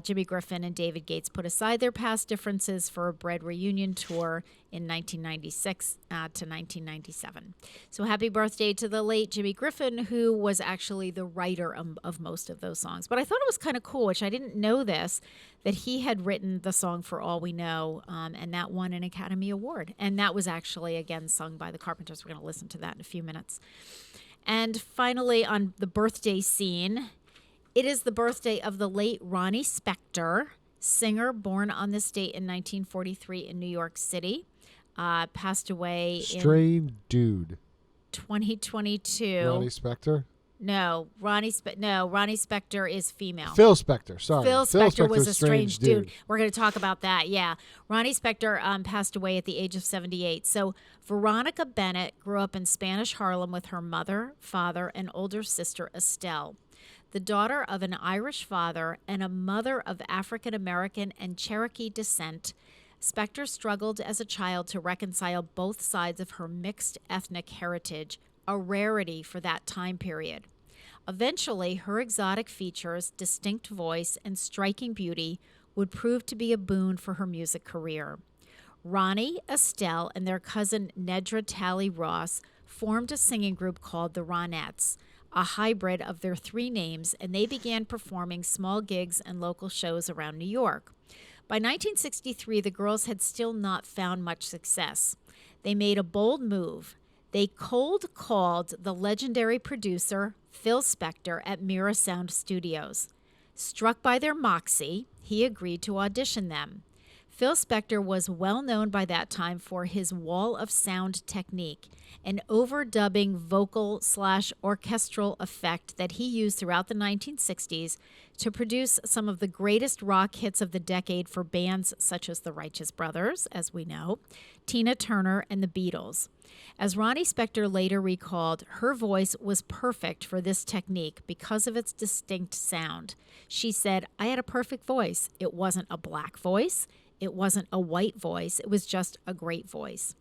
A: Jimmy Griffin and David Gates put aside their past differences for a Bread reunion tour in 1996 to 1997. So happy birthday to the late Jimmy Griffin, who was actually the writer of most of those songs. But I thought it was kind of cool, which I didn't know this, that he had written the song For All We Know, and that won an Academy Award. And that was actually, again, sung by the Carpenters. We're going to listen to that in a few minutes. And finally, on the birthday scene, it is the birthday of the late Ronnie Spector, singer born on this date in 1943 in New York City. Passed away
B: Strange dude.
A: 2022.
B: Ronnie Spector?
A: No, Ronnie Spector is female.
B: Phil Spector, sorry.
A: Phil Spector was a strange
B: dude.
A: We're going to talk about that, yeah. Ronnie Spector passed away at the age of 78. So Veronica Bennett grew up in Spanish Harlem with her mother, father, and older sister Estelle. The daughter of an Irish father and a mother of African American and Cherokee descent, Spector struggled as a child to reconcile both sides of her mixed ethnic heritage, a rarity for that time period. Eventually, her exotic features, distinct voice, and striking beauty would prove to be a boon for her music career. Ronnie, Estelle, and their cousin Nedra Talley Ross formed a singing group called the Ronettes, a hybrid of their three names, and they began performing small gigs and local shows around New York. By 1963, the girls had still not found much success. They made a bold move. They cold called the legendary producer Phil Spector at Mirror Sound Studios. Struck by their moxie, he agreed to audition them. Phil Spector was well known by that time for his wall of sound technique, an overdubbing vocal/orchestral effect that he used throughout the 1960s to produce some of the greatest rock hits of the decade for bands such as the Righteous Brothers, as we know, Tina Turner, and the Beatles. As Ronnie Spector later recalled, her voice was perfect for this technique because of its distinct sound. She said, "I had a perfect voice. It wasn't a black voice. It wasn't a white voice. It was just a great voice."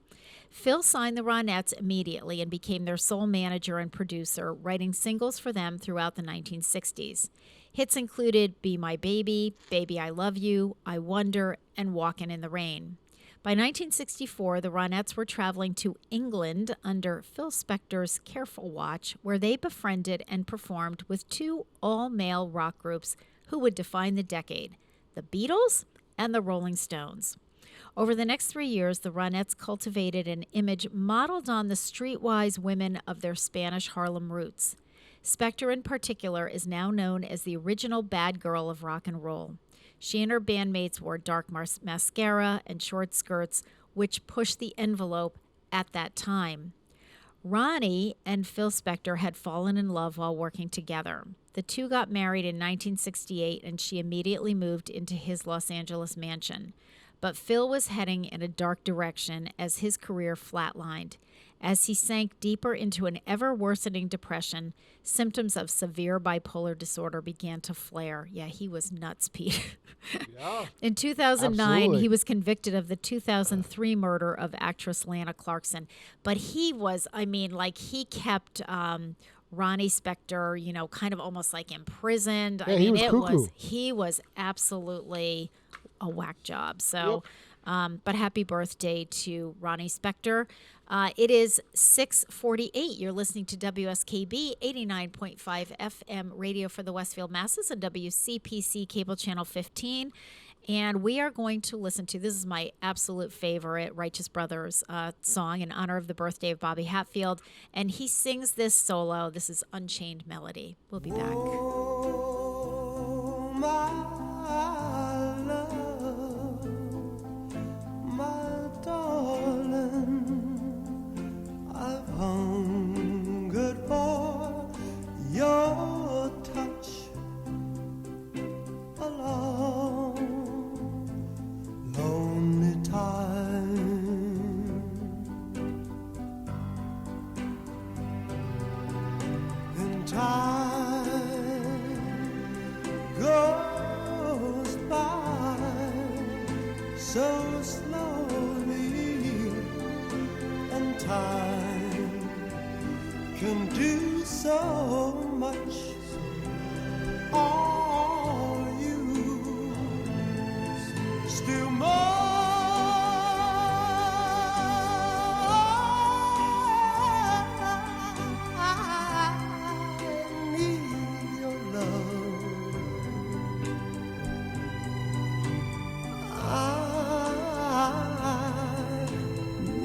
A: Phil signed the Ronettes immediately and became their sole manager and producer, writing singles for them throughout the 1960s. Hits included Be My Baby, Baby I Love You, I Wonder, and Walkin' in the Rain. By 1964, the Ronettes were traveling to England under Phil Spector's careful watch, where they befriended and performed with two all-male rock groups who would define the decade, the Beatles and the Rolling Stones. Over the next 3 years, the Ronettes cultivated an image modeled on the streetwise women of their Spanish Harlem roots. Spector, in particular, is now known as the original bad girl of rock and roll. She and her bandmates wore dark mascara and short skirts, which pushed the envelope at that time. Ronnie and Phil Spector had fallen in love while working together. The two got married in 1968, and she immediately moved into his Los Angeles mansion. But Phil was heading in a dark direction as his career flatlined. As he sank deeper into an ever-worsening depression, symptoms of severe bipolar disorder began to flare. Yeah, he was nuts, Pete.
B: Yeah,
A: In 2009,
B: absolutely.
A: he was convicted of the 2003 murder of actress Lana Clarkson. But he was, he kept Ronnie Spector, you know, kind of almost like imprisoned.
B: Yeah, he was cuckoo.
A: He was absolutely a whack job. So, but happy birthday to Ronnie Spector. It is 6:48. You're listening to WSKB 89.5 FM radio for the Westfield Masses and WCPC cable channel 15. And we are going to listen to, this is my absolute favorite Righteous Brothers song in honor of the birthday of Bobby Hatfield. And he sings this solo. This is Unchained Melody. We'll be back.
C: Oh, my love, my darling, I've hungered for your touch a long, lonely time. And time goes by so slowly, and time can do so much. Are you still more? I need your love. I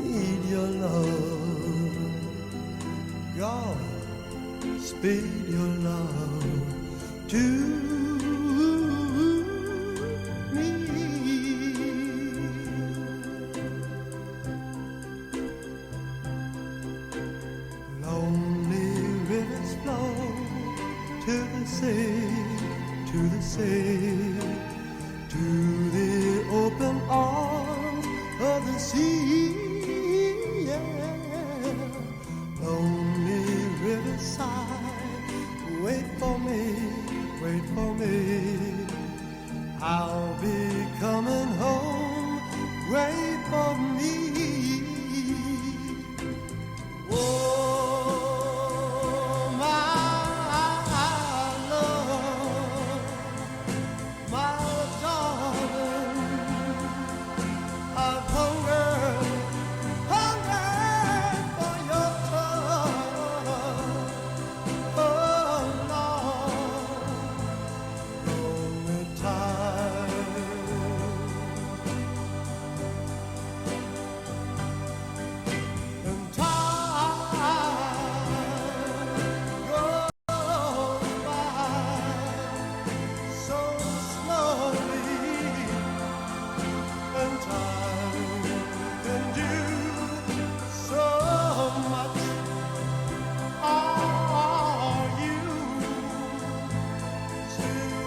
C: need your love. God, speed your love to me. Lonely rivers flow to the sea, to the sea, to the open arms of the sea. Yeah. Lonely riverside, wait for me, wait for me. I'll be coming home, wait for me. Oh, my love, my darling, I've hungered for your touch. Oh, Lord, lonely time. And time goes by so slowly, and time can do so much. Are you still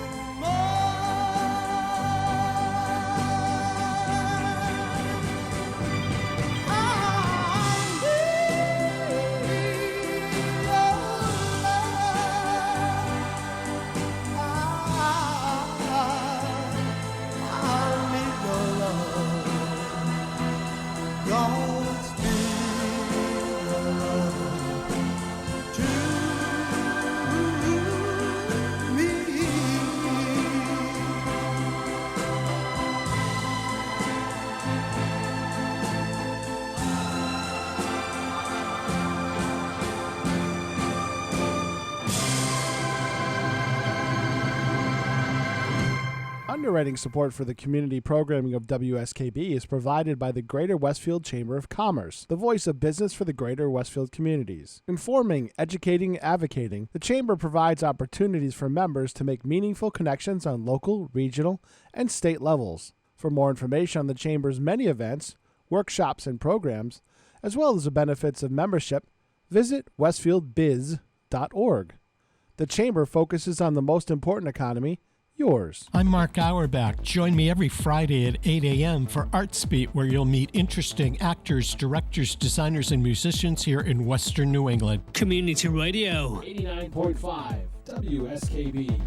B: Underwriting support for the community programming of WSKB is provided by the Greater Westfield Chamber of Commerce, the voice of business for the Greater Westfield communities. Informing, educating, and advocating, the Chamber provides opportunities for members to make meaningful connections on local, regional, and state levels. For more information on the Chamber's many events, workshops, and programs, as well as the benefits of membership, visit westfieldbiz.org. The Chamber focuses on the most important economy, yours.
K: I'm Mark Auerbach. Join me every Friday at 8 a.m. for Arts Beat, where you'll meet interesting actors, directors, designers, and musicians here in Western New England.
F: Community Radio.
G: 89.5 WSKB.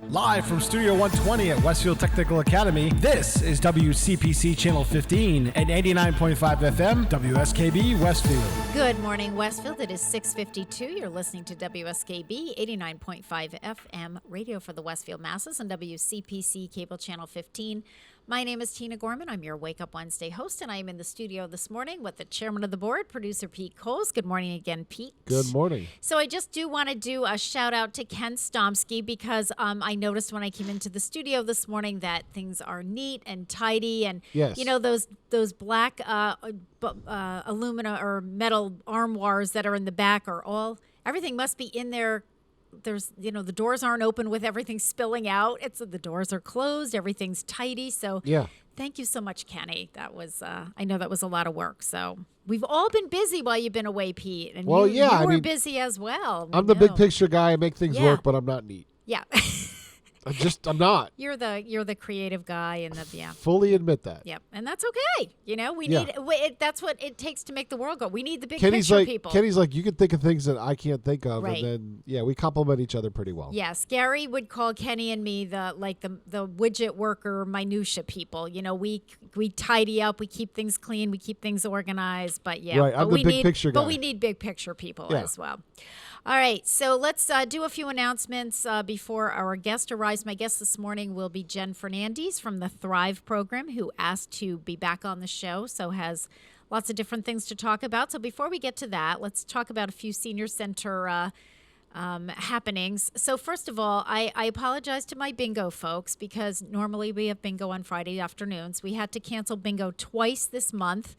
B: Live from Studio 120 at Westfield Technical Academy, this is WCPC Channel 15 at 89.5 FM, WSKB Westfield.
A: Good morning, Westfield. It is 6:52. You're listening to WSKB 89.5 FM, radio for the Westfield masses, and WCPC Cable Channel 15. My name is Tina Gorman. I'm your Wake Up Wednesday host, and I am in the studio this morning with the chairman of the board, producer Pete Coles. Good morning again, Pete.
B: Good morning.
A: So I just do want to do a shout out to Ken Stomsky because I noticed when I came into the studio this morning that things are neat and tidy, and
B: yes.
A: you know those black alumina or metal armoires that are in the back are all, everything must be in there. There's, the doors aren't open with everything spilling out. The doors are closed. Everything's tidy. So
B: yeah.
A: Thank you so much, Kenny. That was, I know that was a lot of work. So we've all been busy while you've been away, Pete. And you were busy as well.
B: I'm the big picture guy. I make things work, but I'm not neat.
A: Yeah.
B: I'm not.
A: You're the creative guy, and
B: fully admit that.
A: Yep, and that's okay. We need that's what it takes to make the world go. We need the big
B: Kenny's
A: picture
B: like,
A: people.
B: Kenny's like, you can think of things that I can't think of,
A: right.
B: And then we complement each other pretty well.
A: Yes, Gary would call Kenny and me the widget worker minutia people. We tidy up, we keep things clean, we keep things organized. But
B: right. I'm the big picture guy.
A: But we need big picture people as well. All right, so let's do a few announcements before our guest arrives. My guest this morning will be Jen Fernandez from the Thrive program, who asked to be back on the show, so has lots of different things to talk about. So before we get to that, let's talk about a few senior center happenings. So first of all, I apologize to my bingo folks because normally we have bingo on Friday afternoons. We had to cancel bingo twice this month.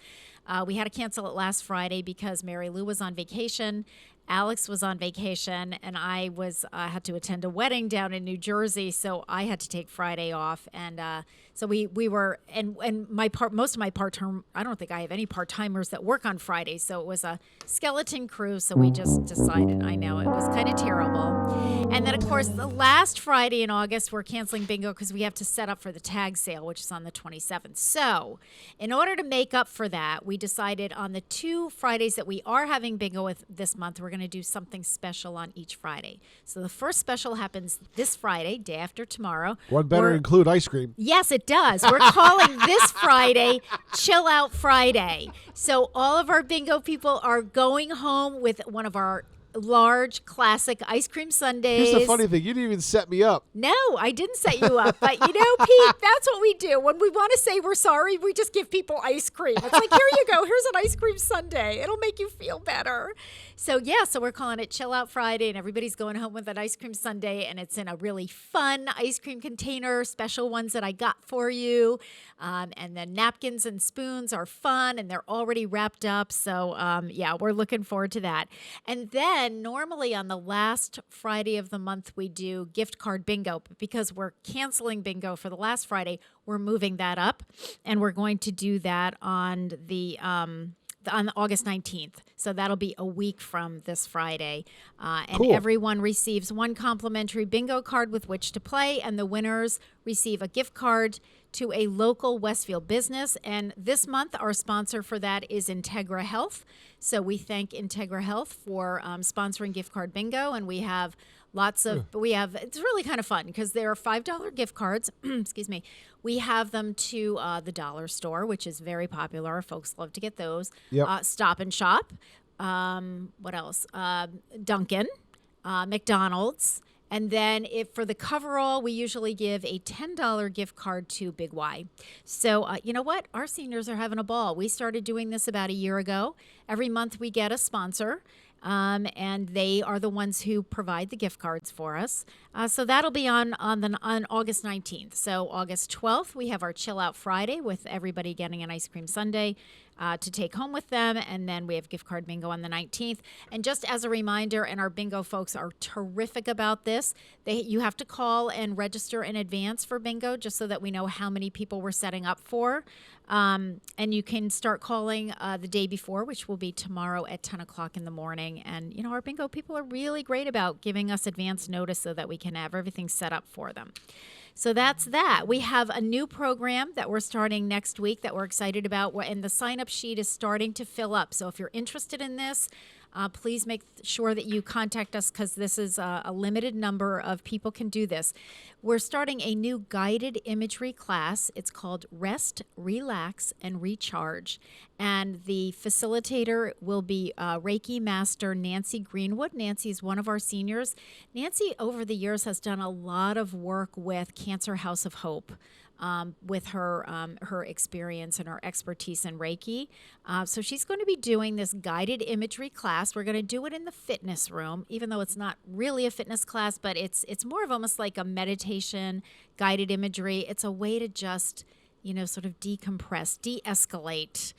A: We had to cancel it last Friday because Mary Lou was on vacation. Alex was on vacation, and I had to attend a wedding down in New Jersey, so I had to take Friday off. And so we were, and most of my part-time, I don't think I have any part-timers that work on Fridays, so it was a skeleton crew, so we just decided, I know, it was kind of terrible. And then, of course, the last Friday in August, we're canceling bingo because we have to set up for the tag sale, which is on the 27th. So in order to make up for that, we decided on the 2 Fridays that we are having bingo with this month, we're going to do something special on each Friday. So the first special happens this Friday, day after tomorrow.
B: One better include ice cream.
A: Yes, it does. We're calling this Friday Chill Out Friday. So all of our bingo people are going home with one of our large classic ice cream sundaes.
B: Here's the funny thing. You didn't even set me up.
A: No, I didn't set you up. But, Pete, that's what we do. When we want to say we're sorry, we just give people ice cream. It's like, here you go. Here's an ice cream sundae. It'll make you feel better. So we're calling it Chill Out Friday, and everybody's going home with an ice cream sundae, and it's in a really fun ice cream container, special ones that I got for you. And the napkins and spoons are fun, and they're already wrapped up. So, we're looking forward to that. And then normally on the last Friday of the month, we do gift card bingo. But because we're canceling bingo for the last Friday, we're moving that up, and we're going to do that on August 19th. So that'll be a week from this Friday. And
B: cool.
A: Everyone receives one complimentary bingo card with which to play, and the winners receive a gift card to a local Westfield business. And this month, our sponsor for that is Integra Health. So we thank Integra Health for sponsoring gift card bingo, and we have it's really kind of fun because there are $5 gift cards. Excuse me. We have them to the dollar store, which is very popular. Folks love to get those.
B: Yep.
A: Stop and Shop. What else? Dunkin', McDonald's. And then for the coverall, we usually give a $10 gift card to Big Y. So you know what? Our seniors are having a ball. We started doing this about a year ago. Every month we get a sponsor. And they are the ones who provide the gift cards for us. So that'll be on August 19th. So August 12th, we have our Chill Out Friday with everybody getting an ice cream sundae to take home with them. And then we have gift card bingo on the 19th. And just as a reminder, and our bingo folks are terrific about this, you have to call and register in advance for bingo just so that we know how many people we're setting up for. And you can start calling the day before, which will be tomorrow at 10 o'clock in the morning. And, our bingo people are really great about giving us advance notice so that we can have everything set up for them. So that's that. We have a new program that we're starting next week that we're excited about, and the sign-up sheet is starting to fill up. So if you're interested in this, please make sure that you contact us because this is a limited number of people can do this. We're starting a new guided imagery class. It's called Rest, Relax, and Recharge. And the facilitator will be Reiki Master Nancy Greenwood. Nancy is one of our seniors. Nancy, over the years, has done a lot of work with Cancer House of Hope. With her experience and her expertise in Reiki. So she's going to be doing this guided imagery class. We're going to do it in the fitness room, even though it's not really a fitness class, but it's more of almost like a meditation, guided imagery. It's a way to just, sort of decompress, de-escalate.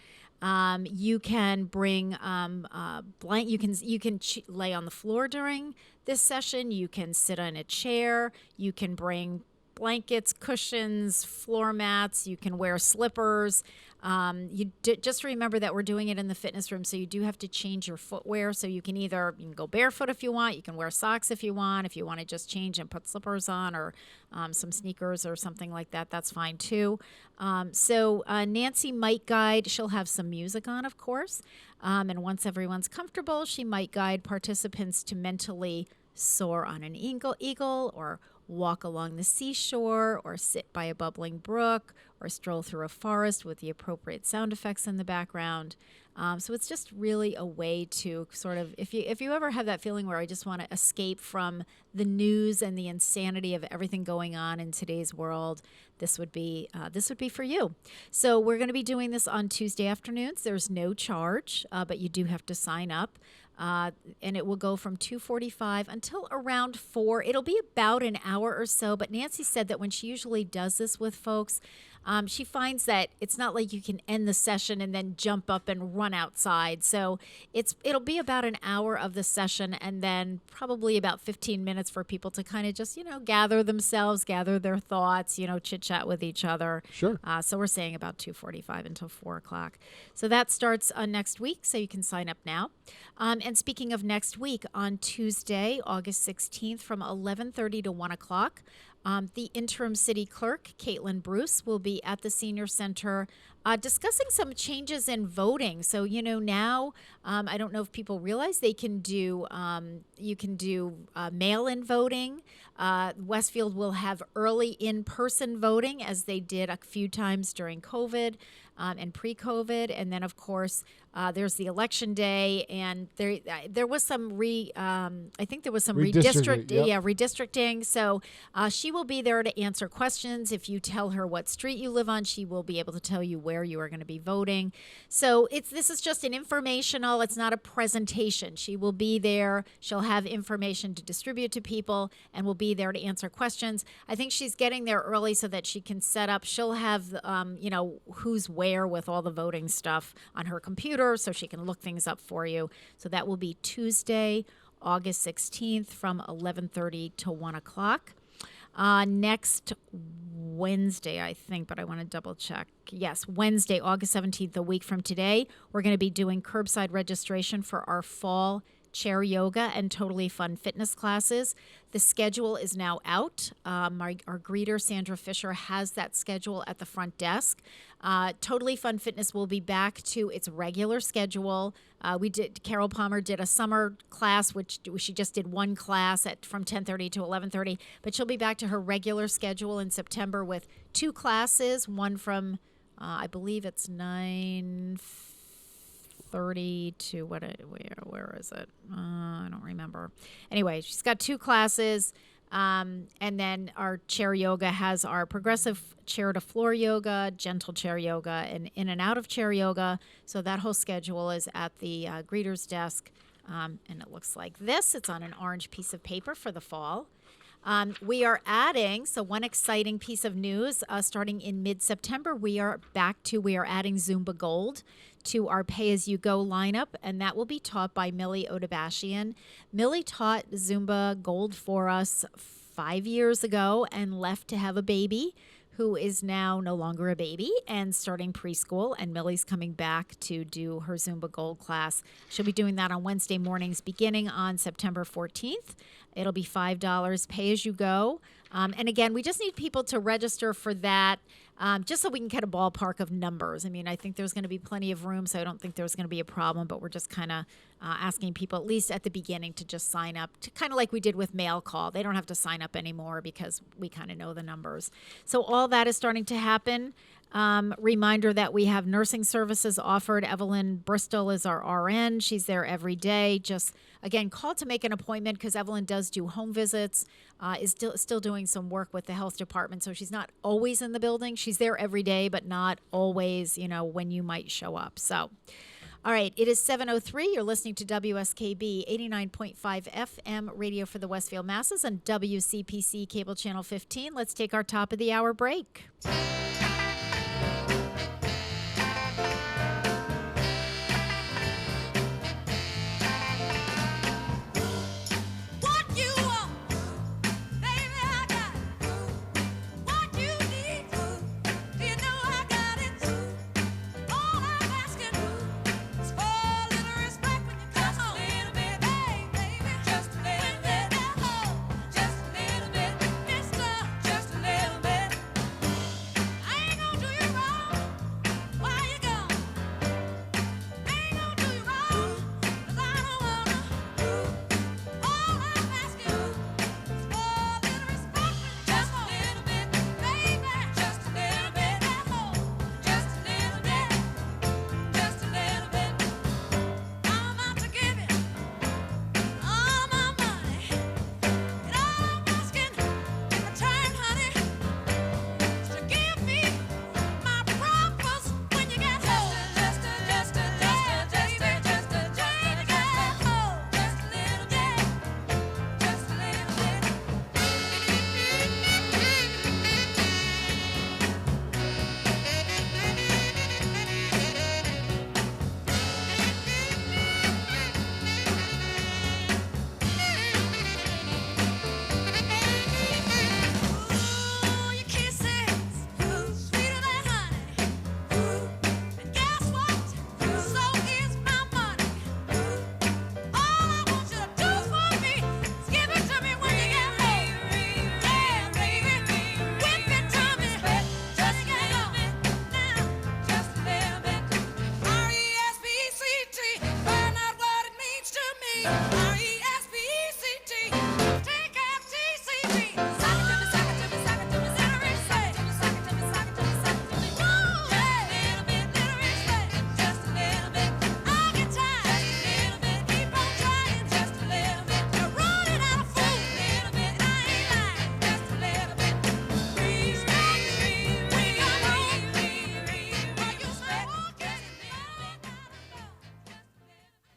A: You can bring blank. You can lay on the floor during this session. You can sit on a chair. You can bring blankets, cushions, floor mats. You can wear slippers. Just remember that we're doing it in the fitness room, so you do have to change your footwear. So you can go barefoot if you want. You can wear socks if you want. If you want to just change and put slippers on or some sneakers or something like that, that's fine too. So Nancy might guide. She'll have some music on, of course. And once everyone's comfortable, she might guide participants to mentally soar on an eagle or walk along the seashore, or sit by a bubbling brook, or stroll through a forest with the appropriate sound effects in the background. So it's just really a way to sort of, if you ever have that feeling where I just want to escape from the news and the insanity of everything going on in today's world, this would be for you. So we're going to be doing this on Tuesday afternoons. There's no charge, but you do have to sign up. And it will go from 2:45 until around 4. It'll be about an hour or so, but Nancy said that when she usually does this with folks, she finds that it's not like you can end the session and then jump up and run outside. So it'll be about an hour of the session, and then probably about 15 minutes for people to kind of just, gather themselves, gather their thoughts, chit-chat with each other.
B: Sure.
A: So we're saying about 2:45 until 4 o'clock. So that starts next week, so you can sign up now. And speaking of next week, on Tuesday, August 16th from 11:30 to 1 o'clock, the interim city clerk, Caitlin Bruce, will be at the Senior Center discussing some changes in voting. So, now, I don't know if people realize you can do mail-in voting. Westfield will have early in-person voting, as they did a few times during COVID and pre-COVID. And then, of course, there's the election day, and there was some redistricting. So she will be there to answer questions. If you tell her what street you live on, she will be able to tell you where you are going to be voting. So this is just an informational. It's not a presentation. She will be there. She'll have information to distribute to people, and will be there to answer questions. I think she's getting there early so that she can set up. She'll have who's where with all the voting stuff on her computer, so she can look things up for you. So that will be Tuesday, August 16th from 11:30 to 1 o'clock. Next Wednesday, I think, but I want to double check. Yes, Wednesday, August 17th, a week from today, we're going to be doing curbside registration for our fall chair yoga and Totally Fun fitness classes. The schedule is now out. Our greeter, Sandra Fisher, has that schedule at the front desk. Totally Fun Fitness will be back to its regular schedule. Carol Palmer did a summer class, which she just did one class from 10:30 to 11:30, but she'll be back to her regular schedule in September with 2 classes, one from, I believe it's 9:30 to where is it? I don't remember. Anyway, she's got 2 classes. And then our chair yoga has our progressive chair to floor yoga, gentle chair yoga, and in and out of chair yoga. So that whole schedule is at the greeter's desk. And it looks like this. It's on an orange piece of paper for the fall. We are adding, so one exciting piece of news, starting in mid-September, we are adding Zumba Gold to our pay-as-you-go lineup, and that will be taught by Millie Odabashian. Millie taught Zumba Gold for us 5 years ago and left to have a baby, who is now no longer a baby and starting preschool, and Millie's coming back to do her Zumba Gold class. She'll be doing that on Wednesday mornings beginning on September 14th. It'll be $5 pay as you go. And again, we just need people to register for that. just so we can get a ballpark of numbers. I mean, I think there's going to be plenty of room, so I don't think there's going to be a problem, but we're just kind of asking people, at least at the beginning, to just sign up, to kind of like we did with mail call. They don't have to sign up anymore because we kind of know the numbers. So all that is starting to happen. Reminder that we have nursing services offered. Evelyn Bristol is our RN. She's there every day. Just, again, call to make an appointment because Evelyn does do home visits, is still doing some work with the health department. So she's not always in the building. She's there every day, but not always, when you might show up. So, all right, it is 7:03. You're listening to WSKB 89.5 FM radio for the Westfield Masses and WCPC Cable Channel 15. Let's take our top of the hour break.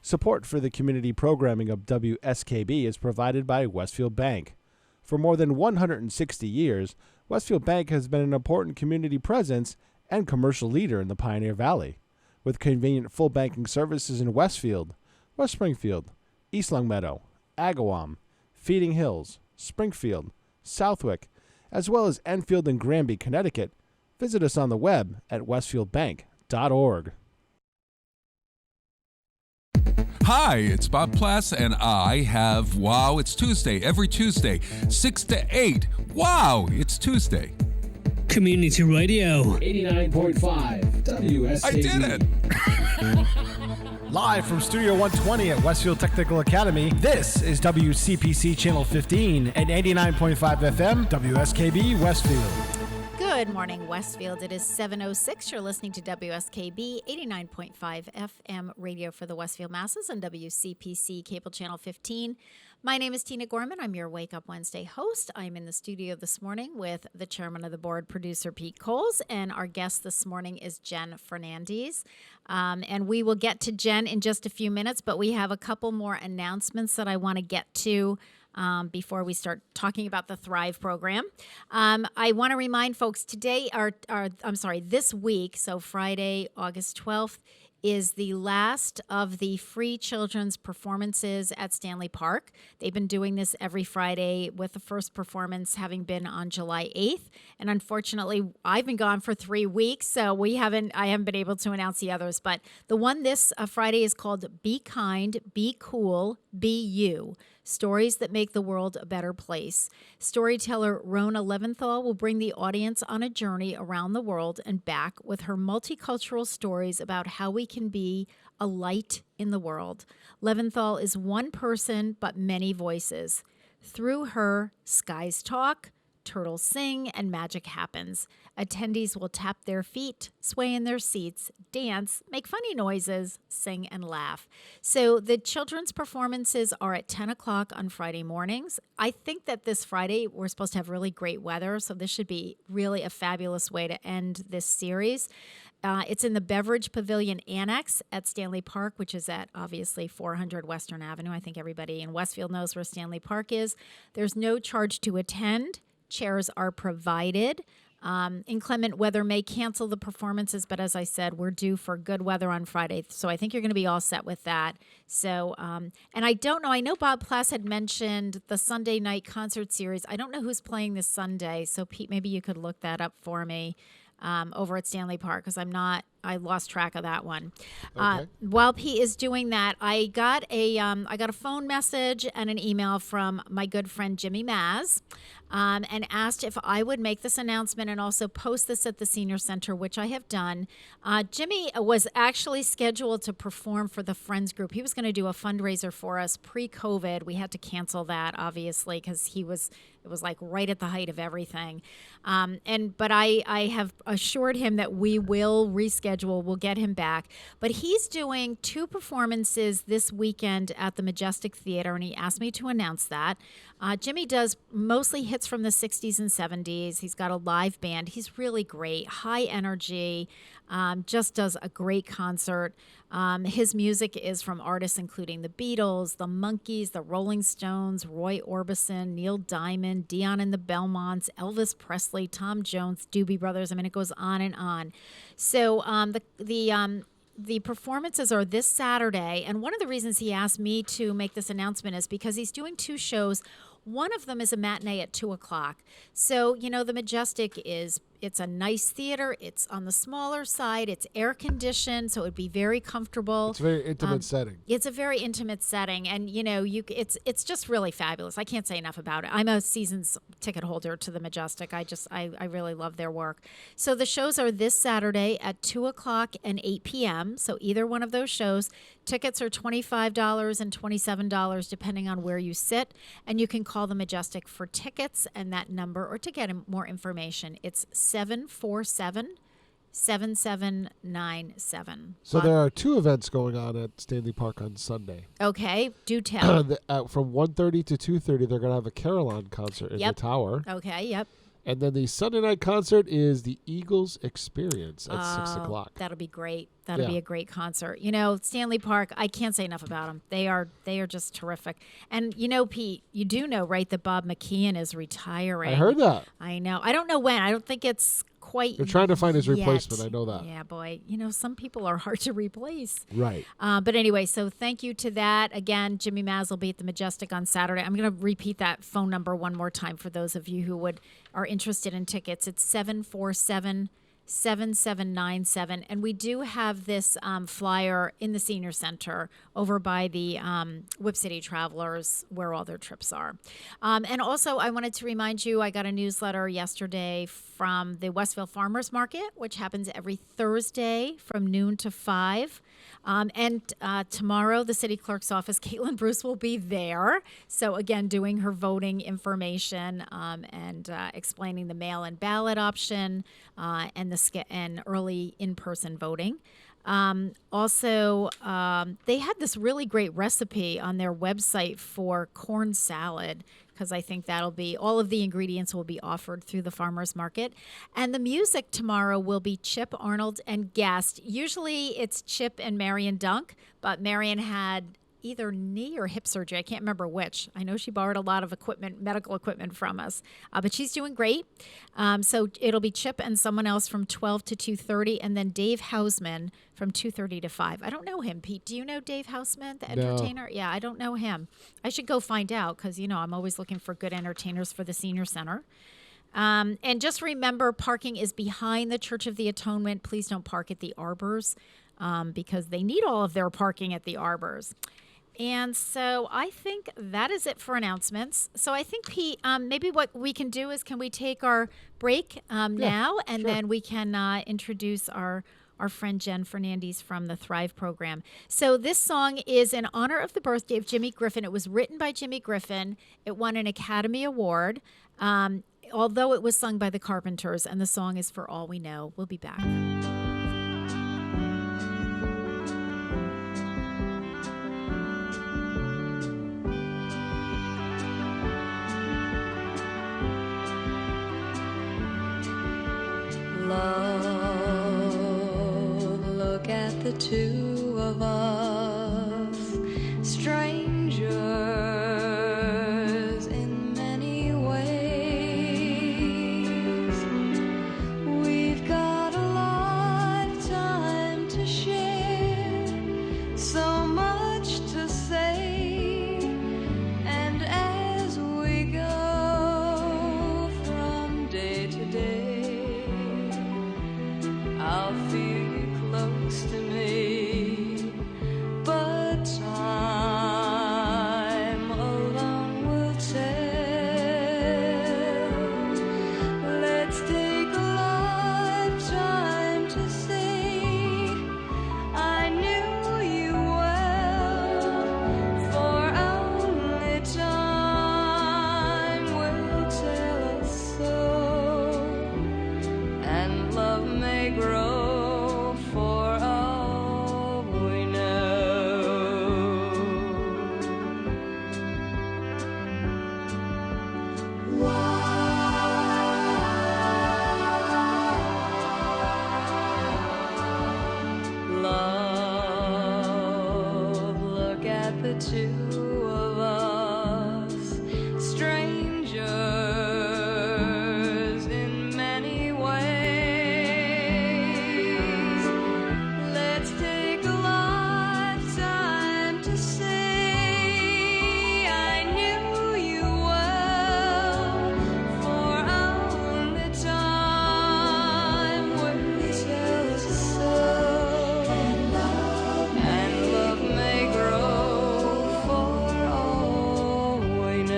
B: Support for the community programming of WSKB is provided by Westfield Bank. For more than 160 years, Westfield Bank has been an important community presence and commercial leader in the Pioneer Valley, with convenient full banking services in Westfield, West Springfield, East Longmeadow, Agawam, Feeding Hills, Springfield, Southwick, as well as Enfield and Granby, Connecticut. Visit us on the web at westfieldbank.org.
L: Hi, it's Bob Plass, and I have Wow, It's Tuesday, every Tuesday, 6 to 8. Wow, it's Tuesday.
F: Community Radio.
G: 89.5 WSKB.
L: I did it!
B: Live from Studio 120 at Westfield Technical Academy, this is WCPC Channel 15 and 89.5 FM, WSKB Westfield.
A: Good morning, Westfield. It is 7:06. You're listening to WSKB 89.5 FM radio for the Westfield Masses and WCPC Cable Channel 15. My name is Tina Gorman. I'm your Wake Up Wednesday host. I'm in the studio this morning with the chairman of the board, producer Pete Coles, and our guest this morning is Jen Fernandez. And we will get to Jen in just a few minutes, but we have a couple more announcements that I want to get to before we start talking about the Thrive program. I want to remind folks this week, so Friday, August 12th, is the last of the free children's performances at Stanley Park. They've been doing this every Friday, with the first performance having been on July 8th. And unfortunately, I've been gone for 3 weeks, so I haven't been able to announce the others. But the one this Friday is called Be Kind, Be Cool, Be You. stories that make the world a better place. Storyteller Rona Leventhal will bring the audience on a journey around the world and back with her multicultural stories about how we can be a light in the world. Leventhal is one person, but many voices. Through her, skies talk, turtles sing, and magic happens. Attendees will tap their feet, sway in their seats, dance, make funny noises, sing, and laugh. So the children's performances are at 10 o'clock on Friday mornings. I think that this Friday we're supposed to have really great weather, so this should be really a fabulous way to end this series. It's in the Beverage Pavilion Annex at Stanley Park, which is at obviously 400 Western Avenue. I think everybody in Westfield knows where Stanley Park is. There's no charge to attend. Chairs are provided. Inclement weather may cancel the performances, but as I said, we're due for good weather on Friday, so I think you're going to be all set with that. So, and I don't know, I know Bob Plass had mentioned the Sunday night concert series. I don't know who's playing this Sunday, so Pete, maybe you could look that up for me over at Stanley Park, because I lost track of that one.
B: Okay.
A: While Pete is doing that, I got a phone message and an email from my good friend Jimmy Maz, and asked if I would make this announcement and also post this at the Senior Center, which I have done. Jimmy was actually scheduled to perform for the Friends group. He was going to do a fundraiser for us pre-COVID. We had to cancel that, obviously, because it was like right at the height of everything. But I have assured him that we will reschedule. We'll get him back. But he's doing 2 performances this weekend at the Majestic Theater, and he asked me to announce that. Jimmy does mostly hits from the 60s and 70s. He's got a live band. He's really great, high energy, just does a great concert. His music is from artists including the Beatles, the Monkees, the Rolling Stones, Roy Orbison, Neil Diamond, Dion and the Belmonts, Elvis Presley, Tom Jones, Doobie Brothers. I mean, it goes on and on. So the performances are this Saturday, and one of the reasons he asked me to make this announcement is because he's doing 2 shows. One of them is a matinee at 2 o'clock. So, the Majestic it's a nice theater. It's on the smaller side. It's air conditioned, so it would be very comfortable.
B: It's a very intimate setting.
A: It's a very intimate setting, and it's just really fabulous. I can't say enough about it. I'm a season's ticket holder to the Majestic. I really love their work. So the shows are this Saturday at 2 o'clock and 8 p.m. So either one of those shows. Tickets are $25 and $27 depending on where you sit, and you can call the Majestic for tickets and that number, or to get more information. It's 747-7797.
B: So there are 2 events going on at Stanley Park on Sunday.
A: Okay, do tell.
B: From 1:30 to 2:30, they're going to have a Caroline concert in the Tower.
A: Okay, yep.
B: And then the Sunday night concert is the Eagles Experience at 6 o'clock.
A: That'll be great. That'll be a great concert. Stanley Park, I can't say enough about them. They are just terrific. And Pete, you do know, right, that Bob McKeon is retiring.
B: I heard that.
A: I know. I don't know when. I don't think it's quite
B: They're trying to find his
A: yet.
B: replacement. I know that.
A: Yeah, boy. Some people are hard to replace.
B: Right.
A: But anyway, so thank you to that. Again, Jimmy Maz will be at the Majestic on Saturday. I'm going to repeat that phone number one more time for those of you who are interested in tickets. It's 747-7797. And we do have this flyer in the Senior Center over by the Whip City Travelers, where all their trips are. And also, I wanted to remind you, I got a newsletter yesterday from the Westville Farmers Market, which happens every Thursday from noon to 5. And tomorrow, the city clerk's office, Caitlin Bruce, will be there. So again, doing her voting information and explaining the mail-in ballot option and early in-person voting. Also, they had this really great recipe on their website for corn salad, because I think all of the ingredients will be offered through the farmer's market. And the music tomorrow will be Chip Arnold and guest. Usually it's Chip and Marion Dunk, but Marion had either knee or hip surgery. I can't remember which. I know she borrowed a lot of medical equipment from us, but she's doing great. So it'll be Chip and someone else from 12 to 2:30, and then Dave Hausman from 2:30 to 5. I don't know him, Pete. Do you know Dave Hausman, the entertainer? No. Yeah, I don't know him. I should go find out, because, I'm always looking for good entertainers for the Senior Center. And just remember, parking is behind the Church of the Atonement. Please don't park at the Arbors, because they need all of their parking at the Arbors. And so I think that is it for announcements. So I think, Pete, maybe what we can do is can we take our break now, and then we can introduce our friend Jen Fernandez from the Thrive program. So this song is in honor of the birthday of Jimmy Griffin. It was written by Jimmy Griffin. It won an Academy Award, although it was sung by the Carpenters, and the song is For All We Know. We'll be back.
M: Love, look at the two of us, strangers in many ways. We've got a lifetime to share, so much to say, and as we go from day to day, I'll feel you close to me, but time alone will tell. Let's take a lifetime to say I knew you well, for only time will tell us so, and love may grow for all we know. Love, look at the two of us, strangers in many ways. Let's take a lifetime to say I knew you well, for only time will tell us so, and love may grow for all we know.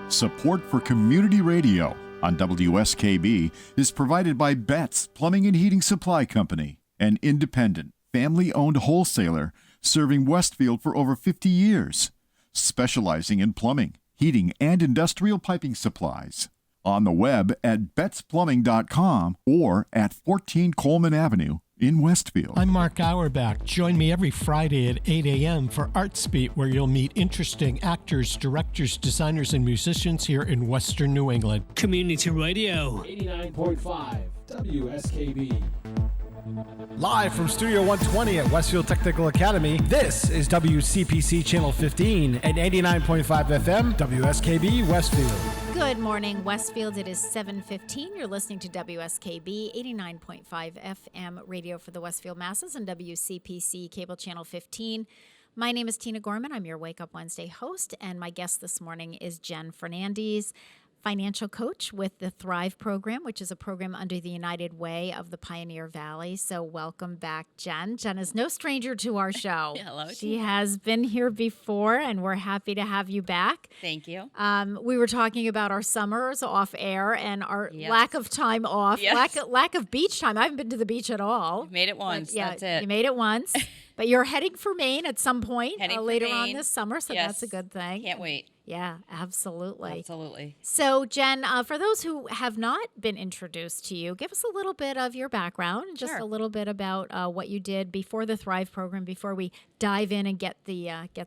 I: Support for community radio on WSKB is provided by Betts Plumbing and Heating Supply Company, an independent, family-owned wholesaler serving Westfield for over 50 years, specializing in plumbing, heating, and industrial piping supplies. On the web at bettsplumbing.com or at 14 Coleman Avenue in Westfield.
K: I'm Mark Auerbach. Join me every Friday at 8 a.m. for ArtSpeak, where you'll meet interesting actors, directors, designers, and musicians here in Western New England.
F: Community Radio.
G: 89.5 WSKB.
B: Live from Studio 120 at Westfield Technical Academy, this is WCPC Channel 15 at 89.5 FM, WSKB Westfield.
A: Good morning, Westfield. It is 7:15. You're listening to WSKB 89.5 FM radio for the Westfield masses and WCPC Cable Channel 15. My name is Tina Gorman. I'm your Wake Up Wednesday host, and my guest this morning is Jen Fernandez, financial coach with the Thrive program, which is a program under the United Way of the Pioneer Valley. So welcome back, Jen. Jen is no stranger to our show.
N: Hello.
A: She has been here before, and we're happy to have you back.
N: Thank you.
A: We were talking about our summers off air and our lack of time off, lack of beach time. I haven't been to the beach at all.
N: You made it once. That's it.
A: You made it once. But you're heading for Maine at some point later on
N: Maine.
A: this summer, so that's a good thing.
N: Can't wait.
A: Yeah, absolutely.
N: Absolutely.
A: So, Jen, for those who have not been introduced to you, give us a little bit of your background, just a little bit about what you did before the Thrive program, before we dive in and get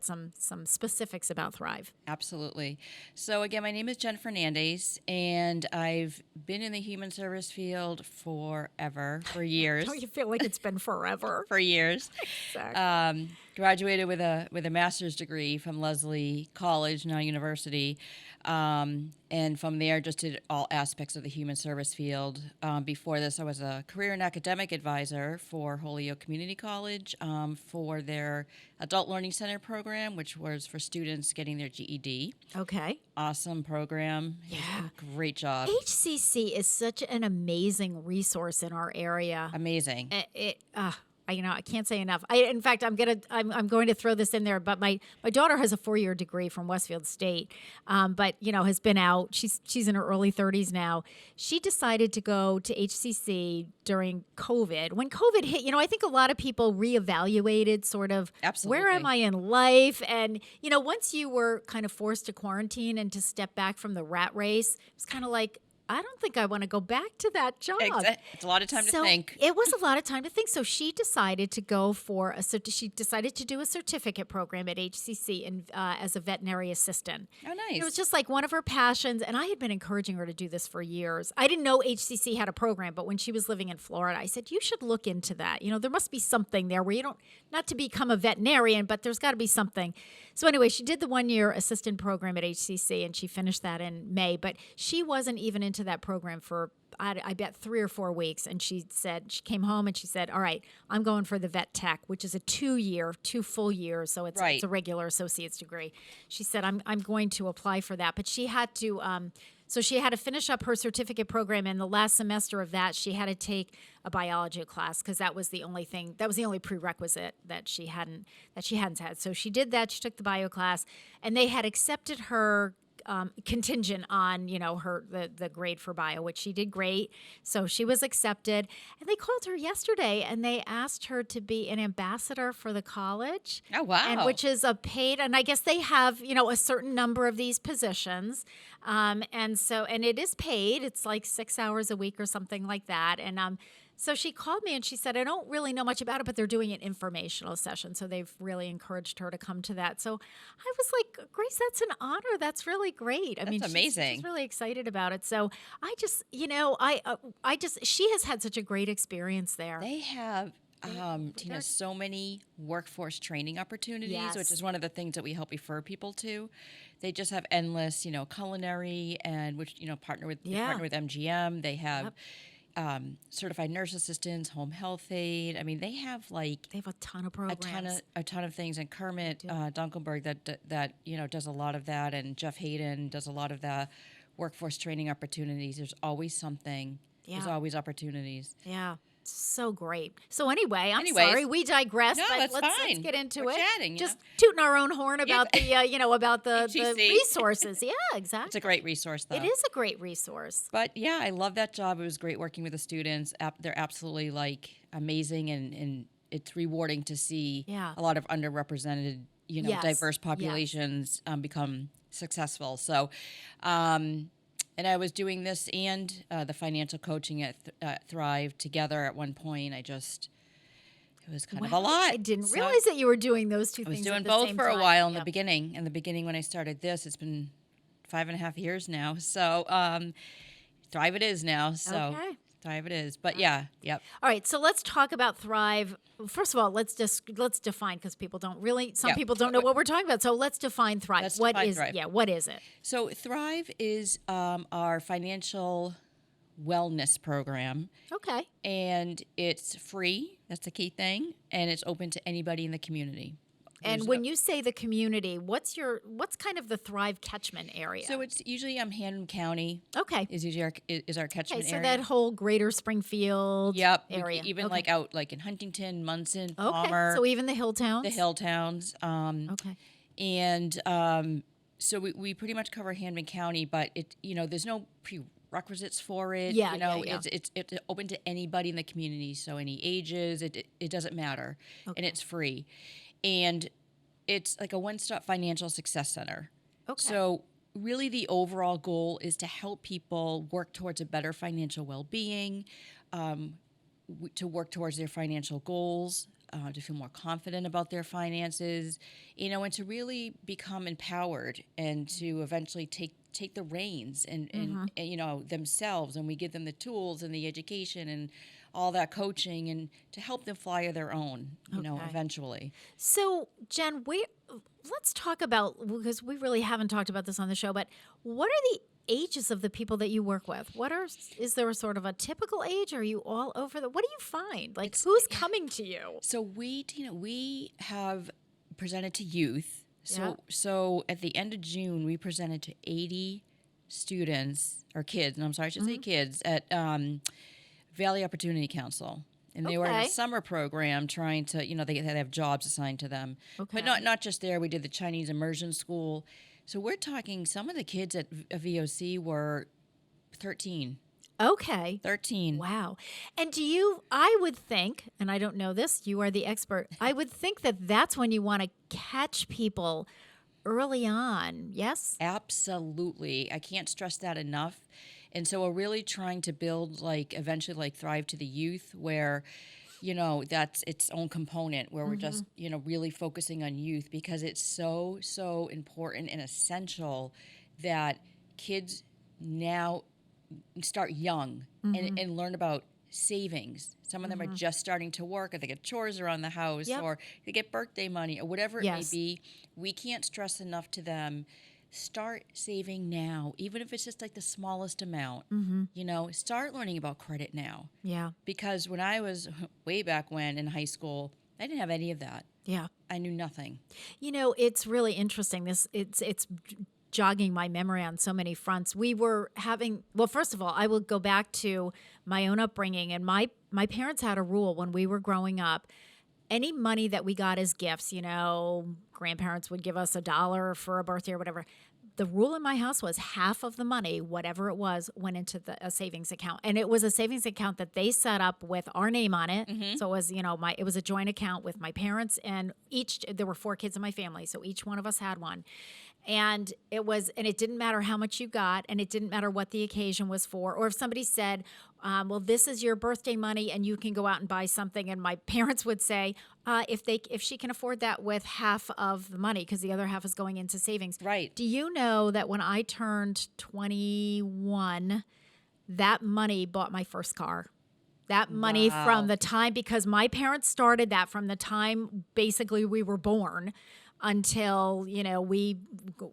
A: some specifics about Thrive.
N: Absolutely. So, again, my name is Jen Fernandez, and I've been in the human service field forever, for years.
A: Don't you feel like it's been forever?
N: For years.
A: Exactly.
N: Graduated with a master's degree from Lesley College, now university, and from there just did all aspects of the human service field. Before this, I was a career and academic advisor for Holyoke Community College for their Adult Learning Center program, which was for students getting their GED.
A: Okay.
N: Awesome program.
A: Yeah.
N: Great job.
A: HCC is such an amazing resource in our area.
N: Amazing.
A: I can't say enough. In fact, I'm going to throw this in there. But my daughter has a 4-year degree from Westfield State, but has been out. She's in her early 30s now. She decided to go to HCC during COVID. When COVID hit, I think a lot of people reevaluated sort of where am I in life, and once you were kind of forced to quarantine and to step back from the rat race, it was kind of like, I don't think I want to go back to that job.
N: It's a lot of time to think.
A: It was a lot of time to think. So she decided to go for she decided to do a certificate program at HCC as a veterinary assistant.
N: Oh, nice.
A: It was just like one of her passions, and I had been encouraging her to do this for years. I didn't know HCC had a program, but when she was living in Florida, I said, you should look into that. There must be something there where you don't, not to become a veterinarian, but there's got to be something. So anyway, she did the 1-year assistant program at HCC, and she finished that in May, but she wasn't even into that program for, I bet, 3 or 4 weeks. And she came home and she said, all right, I'm going for the vet tech, which is a 2 full years. So it's a regular associate's degree. She said, I'm going to apply for that. But she had to, she had to finish up her certificate program. And the last semester of that, she had to take a biology class because that was the only prerequisite that she hadn't had. So she did that. She took the bio class, and they had accepted her contingent on the grade for bio, which she did great. So she was accepted, and they called her yesterday and they asked her to be an ambassador for the college.
N: Oh, wow.
A: And which is a paid, and I guess they have a certain number of these positions, and it is paid. It's like 6 hours a week or something like that. And so she called me and she said, I don't really know much about it, but they're doing an informational session. So they've really encouraged her to come to that. So I was like, Grace, that's an honor. That's really great.
N: That's amazing.
A: She's really excited about it. So I just, she has had such a great experience there.
N: They have, Tina, so many workforce training opportunities, which is one of the things that we help refer people to. They just have endless, culinary, and which, partner with MGM. They have certified nurse assistants, home health aid. I mean, they have a
A: ton of programs,
N: a ton of things. And Kermit Dunkelberg that does a lot of that, and Jeff Hayden does a lot of the workforce training opportunities. There's always something. Yeah. There's always opportunities.
A: Yeah. So great. So anyway, sorry we digress,
N: no,
A: but let's get into it.
N: Chatting,
A: just tooting our own horn about the about the resources. Yeah, exactly.
N: It's a great resource, though.
A: It is a great resource.
N: But yeah, I love that job. It was great working with the students. They're absolutely amazing, and it's rewarding to see a lot of underrepresented, diverse populations become successful. So. And I was doing this and the financial coaching at Thrive together at one point. It was kind of a lot.
A: I didn't realize that you were doing those two things.
N: I was doing both for a while in the beginning. In the beginning, when I started this, it's been 5.5 years now. So Thrive it is now. So
A: okay.
N: Thrive it is. But yeah, yep.
A: All right, so let's talk about Thrive. First of all, let's define, because people don't really, some people don't know what we're talking about. So let's define Thrive. What is it?
N: So Thrive is our financial wellness program.
A: Okay.
N: And it's free. That's the key thing. And it's open to anybody in the community.
A: And when you say the community, what's kind of the Thrive catchment area?
N: So it's usually Hannum County.
A: Okay.
N: Is usually our catchment area.
A: So that whole greater Springfield area.
N: Even out in Huntington, Munson,
A: okay.
N: Palmer.
A: So even the hill towns?
N: The hill towns.
A: Okay.
N: And so we pretty much cover Hannum County, but there's no prerequisites for it. It's open to anybody in the community. So any ages, it doesn't matter. Okay. And it's free. And it's like a one-stop financial success center.
A: Okay.
N: So really the overall goal is to help people work towards a better financial well-being, to work towards their financial goals, to feel more confident about their finances, and to really become empowered and to eventually take the reins and you know, themselves, and we give them the tools and the education and all that coaching and to help them fly their own, you know, eventually.
A: So, Jen, let's talk about, because we really haven't talked about this on the show, but what are the ages of the people that you work with? Is there a sort of a typical age? Are you all over what do you find? Like, who's coming to you?
N: So we have presented to youth. So at the end of June, we presented to 80 students or kids, and I'm sorry, I should say kids at Valley Opportunity Council. And they were in a summer program trying to, you know, they have jobs assigned to them. But not just there. We did the Chinese immersion school. So we're talking, some of the kids at VOC were 13.
A: Okay.
N: 13.
A: Wow. And I would think, and I don't know this, you are the expert, I would think that that's when you want to catch people early on, yes?
N: Absolutely. I can't stress that enough. And so we're really trying to build, like, eventually, like, Thrive to the Youth, where, you know, that's its own component, where we're just, you know, really focusing on youth, because it's so, so important and essential that kids now start young and learn about savings. Some of them are just starting to work, or they get chores around the house, or they get birthday money, or whatever it may be. We can't stress enough to them, start saving now, even if it's just like the smallest amount. You know, start learning about credit now.
A: Yeah.
N: Because when I was way back when in high school, I didn't have any of that.
A: Yeah.
N: I knew nothing.
A: You know, it's really interesting. It's jogging my memory on so many fronts. We were having, well, first of all, I will go back to my own upbringing, and my parents had a rule when we were growing up. Any money that we got as gifts, you know, grandparents would give us $1 for a birthday or whatever. The rule in my house was half of the money, whatever it was, went into a savings account. And it was a savings account that they set up with our name on it. So it was, you know, it was a joint account with my parents, and there were 4 kids in my family. So each one of us had one. And it didn't matter how much you got, and it didn't matter what the occasion was for. Or if somebody said, well, this is your birthday money and you can go out and buy something. And my parents would say, if she can afford that with half of the money, because the other half is going into savings.
N: Right.
A: Do you know that when I turned 21, that money bought my first car? That money from the time, because my parents started that from the time basically we were born until, you know, we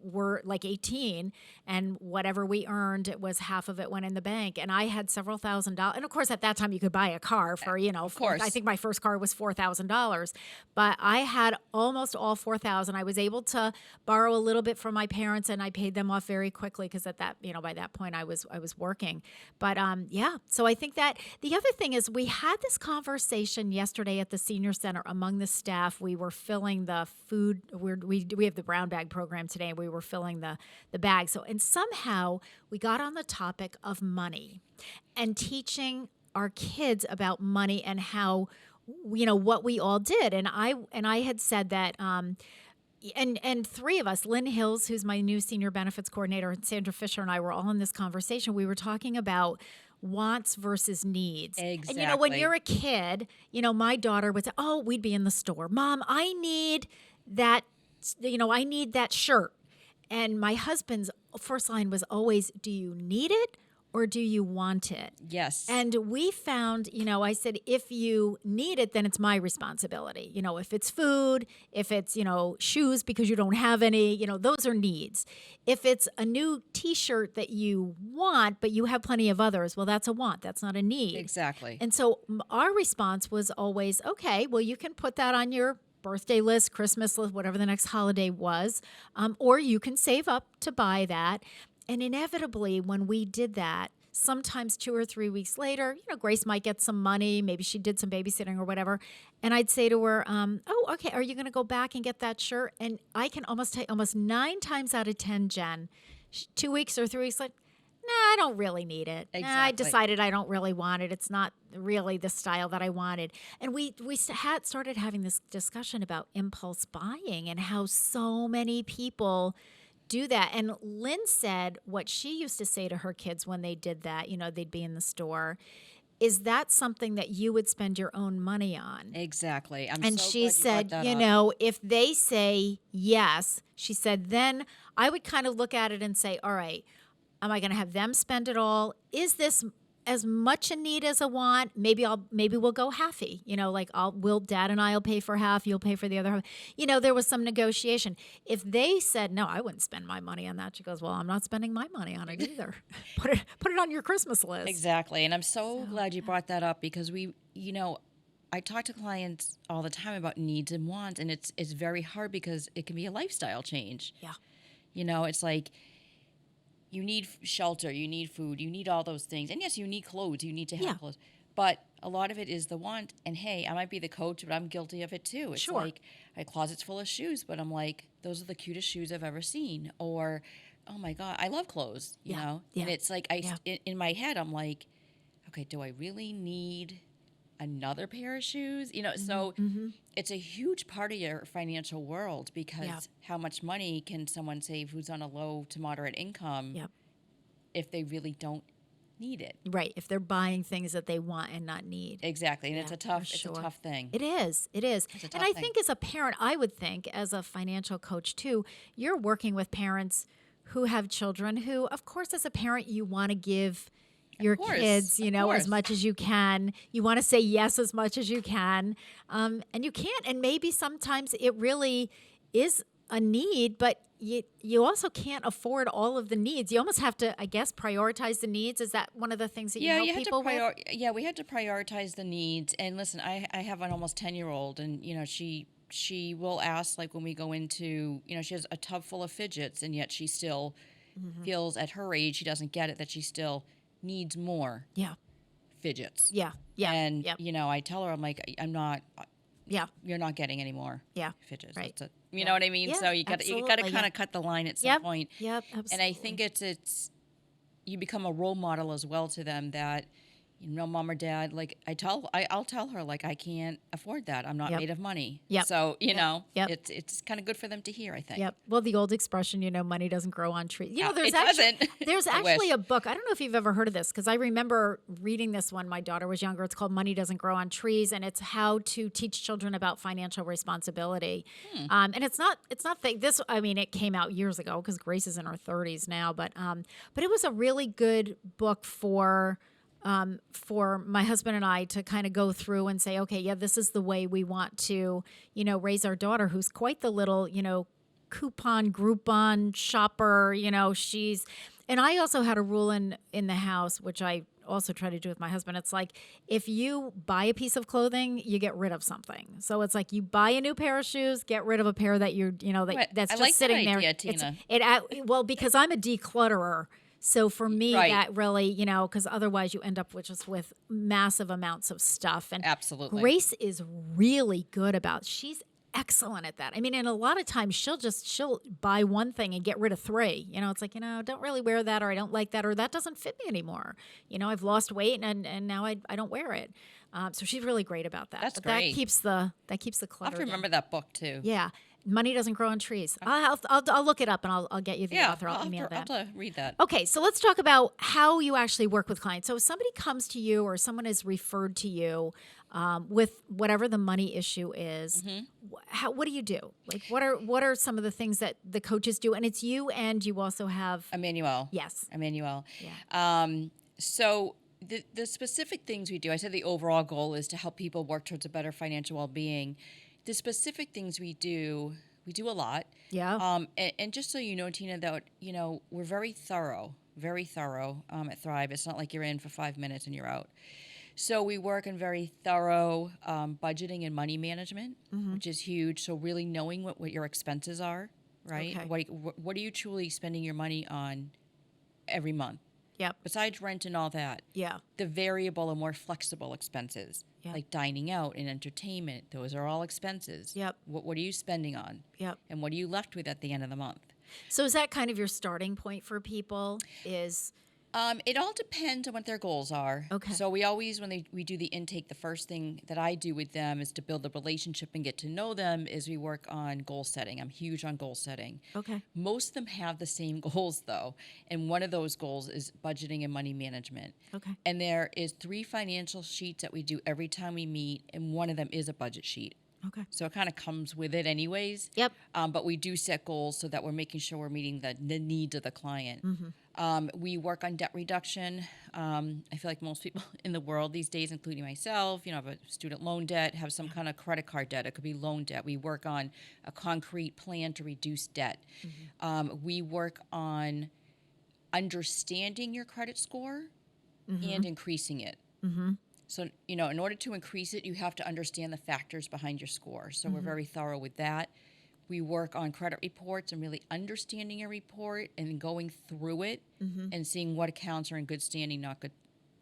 A: were like 18, and whatever we earned, it was half of it went in the bank. And I had several $1,000s. And of course, at that time you could buy a car for, you know,
N: of course.
A: I think my first car was $4,000, but I had almost all $4,000. I was able to borrow a little bit from my parents, and I paid them off very quickly, because at that, you know, by that point I was working. But so I think that the other thing is, we had this conversation yesterday at the senior center among the staff. We were filling the food. We have the brown bag program today, and we were filling the bag. So, and somehow we got on the topic of money and teaching our kids about money and how, you know, what we all did. And I had said that, and 3 of us, Lynn Hills, who's my new senior benefits coordinator, and Sandra Fisher, and I were all in this conversation. We were talking about wants versus needs.
N: Exactly.
A: And, you know, when you're a kid, you know, my daughter would say, oh, we'd be in the store, Mom, I need that, you know, I need that shirt. And my husband's first line was always, do you need it or do you want it?
N: Yes.
A: And we found, you know, I said, if you need it, then it's my responsibility. You know, if it's food, if it's, you know, shoes because you don't have any, you know, those are needs. If it's a new T-shirt that you want, but you have plenty of others, well, that's a want. That's not a need.
N: Exactly.
A: And so our response was always, okay, well, you can put that on your birthday list, Christmas list, whatever the next holiday was, or you can save up to buy that. And inevitably, when we did that, sometimes 2 or 3 weeks later, you know, Grace might get some money. Maybe she did some babysitting or whatever. And I'd say to her, oh, okay, are you going to go back and get that shirt? And I can almost tell, almost 9 times out of 10, Jen, 2 weeks or 3 weeks, like, nah, I don't really need it.
N: Exactly.
A: Nah, I decided I don't really want it. It's not really the style that I wanted. And we had started having this discussion about impulse buying and how so many people do that. And Lynn said what she used to say to her kids when they did that, you know, they'd be in the store, is that something that you would spend your own money on?
N: Exactly.
A: And she said, you know, if they say yes, she said, then I would kind of look at it and say, all right, am I going to have them spend it all? Is this as much a need as a want? Maybe we'll go halfy. Like Dad and I'll pay for half, you'll pay for the other half. There was some negotiation. If they said, no, I wouldn't spend my money on that, she goes, well, I'm not spending my money on it either. Put it on your Christmas list.
N: Exactly. And I'm so glad you brought that up, because I talk to clients all the time about needs and wants, and it's very hard because it can be a lifestyle change.
A: Yeah.
N: It's like, you need shelter, you need food, you need all those things. And yes, you need clothes, you need to have clothes. But a lot of it is the want. And hey, I might be the coach, but I'm guilty of it too. It's like, I have closets full of shoes, but I'm like, those are the cutest shoes I've ever seen. Or, oh my God, I love clothes, you know?
A: Yeah.
N: And it's like, in my head, I'm like, okay, do I really need another pair of shoes? So it's a huge part of your financial world, because how much money can someone save who's on a low to moderate income if they really don't need it?
A: Right. If they're buying things that they want and not need.
N: Exactly. And it's a tough thing.
A: It is. And I think as a parent, I would think as a financial coach too, you're working with parents who have children who, of course, as a parent, you want to give your kids, as much as you can. You want to say yes as much as you can. And you can't. And maybe sometimes it really is a need, but you also can't afford all of the needs. You almost have to, I guess, prioritize the needs. Is that one of the things that you help people with?
N: Yeah, we had to prioritize the needs. And listen, I have an almost 10-year-old, and, she will ask, like when we go into, she has a tub full of fidgets, and yet she still feels at her age, she doesn't get it, that she still needs more fidgets.
A: Yeah.
N: And, I tell her, I'm like, I'm not, you're not getting any more fidgets.
A: Right.
N: You know what I mean?
A: Yeah,
N: so you got to kind of cut the line at some point.
A: Yep, absolutely.
N: And I think it's you become a role model as well to them, that, Mom or Dad, like I'll tell her, like, I can't afford that. I'm not made of money.
A: Yep.
N: So, it's kind of good for them to hear, I think.
A: Yep. Well, the old expression, money doesn't grow on trees. There's
N: I
A: actually
N: wish.
A: a book. I don't know if you've ever heard of this, because I remember reading this when my daughter was younger. It's called Money Doesn't Grow on Trees, and it's how to teach children about financial responsibility. And it's not this. I mean, it came out years ago, because Grace is in her 30s now. But it was a really good book for my husband and I to kind of go through and say, okay, this is the way we want to, raise our daughter, who's quite the little, coupon, Groupon shopper, and I also had a rule in the house, which I also try to do with my husband. It's like, if you buy a piece of clothing, you get rid of something. So it's like, you buy a new pair of shoes, get rid of a pair that that's just sitting there.
N: Idea, Tina.
A: Well, because I'm a declutterer. So for me, that really, because otherwise you end up with massive amounts of stuff. And
N: absolutely,
A: Grace is really good she's excellent at that. I mean, and a lot of times she'll buy one thing and get rid of three. It's like, don't really wear that, or I don't like that, or that doesn't fit me anymore. I've lost weight and now I don't wear it. So she's really great about that.
N: That's great.
A: That keeps the clutter.
N: I'll have to remember that book too.
A: Yeah. Money Doesn't Grow on Trees. I'll look it up, and I'll get you the author. I'll email that.
N: I'll have to read that.
A: Okay, so let's talk about how you actually work with clients. So if somebody comes to you, or someone is referred to you with whatever the money issue is, what do you do? Like, what are some of the things that the coaches do? And it's you, and you also have
N: Emmanuel.
A: Yes,
N: Emmanuel.
A: Yeah.
N: So the specific things we do, I said the overall goal is to help people work towards a better financial well-being. The specific things we do a lot.
A: Yeah.
N: And just so you know, Tina, that, we're very thorough at Thrive. It's not like you're in for 5 minutes and you're out. So we work in very thorough budgeting and money management, which is huge. So really knowing what your expenses are, right?
A: Okay.
N: What are you truly spending your money on every month?
A: Yep.
N: Besides rent and all that.
A: Yeah.
N: The variable and more flexible expenses, like dining out and entertainment, those are all expenses.
A: Yep.
N: What are you spending on?
A: Yep.
N: And what are you left with at the end of the month?
A: So is that kind of your starting point for people?
N: It all depends on what their goals are.
A: Okay.
N: So we always, when we do the intake, the first thing that I do with them is to build the relationship and get to know them, is we work on goal setting. I'm huge on goal setting.
A: Okay.
N: Most of them have the same goals, though. And one of those goals is budgeting and money management.
A: Okay.
N: And there is 3 financial sheets that we do every time we meet, and one of them is a budget sheet.
A: Okay.
N: So it kind of comes with it anyways.
A: Yep.
N: But we do set goals so that we're making sure we're meeting the needs of the client. We work on debt reduction. I feel like most people in the world these days, including myself, have a student loan debt, have some kind of credit card debt. It could be loan debt. We work on a concrete plan to reduce debt. We work on understanding your credit score and increasing it. So, in order to increase it, you have to understand the factors behind your score. So we're very thorough with that. We work on credit reports and really understanding your report and going through it and seeing what accounts are in good standing, not good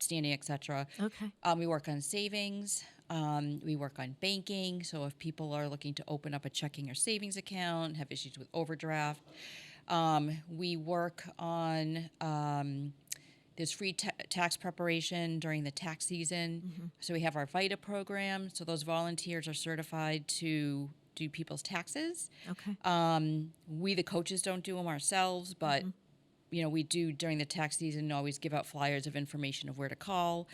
N: standing, etc.
A: Okay.
N: We work on savings. We work on banking. So if people are looking to open up a checking or savings account, have issues with overdraft. We work on... there's free tax preparation during the tax season. So we have our VITA program. So those volunteers are certified to do people's taxes.
A: Okay.
N: We, the coaches, don't do them ourselves, but we do during the tax season always give out flyers of information of where to call.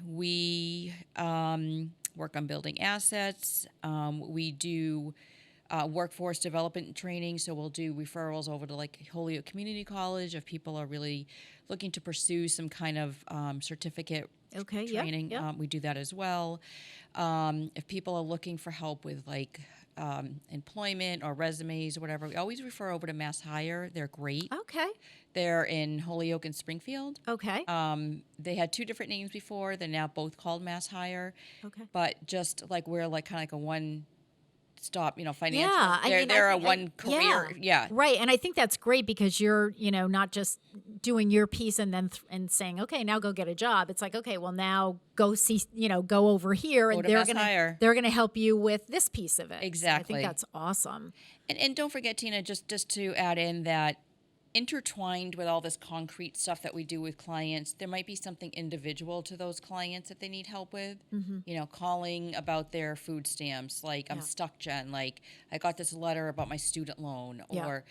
N: We work on building assets. We do workforce development training, so we'll do referrals over to like Holyoke Community College if people are really looking to pursue some kind of certificate training.
A: Yep.
N: We do that as well. If people are looking for help with like employment or resumes or whatever, we always refer over to Mass Hire. They're great.
A: Okay.
N: They're in Holyoke and Springfield.
A: Okay.
N: They had two different names before. They're now both called Mass Hire.
A: Okay.
N: But just like we're like kind of like a one stop, financial.
A: Yeah,
N: they're a one career. Yeah.
A: Right. And I think that's great because you're, not just doing your piece and then and saying, okay, now go get a job. It's like, okay, well now go see, go over here and they're going to help you with this piece of it.
N: Exactly.
A: So I think that's awesome.
N: And don't forget, Tina, just to add in that intertwined with all this concrete stuff that we do with clients, there might be something individual to those clients that they need help with. Calling about their food stamps, like I'm stuck, Jen, like I got this letter about my student loan, or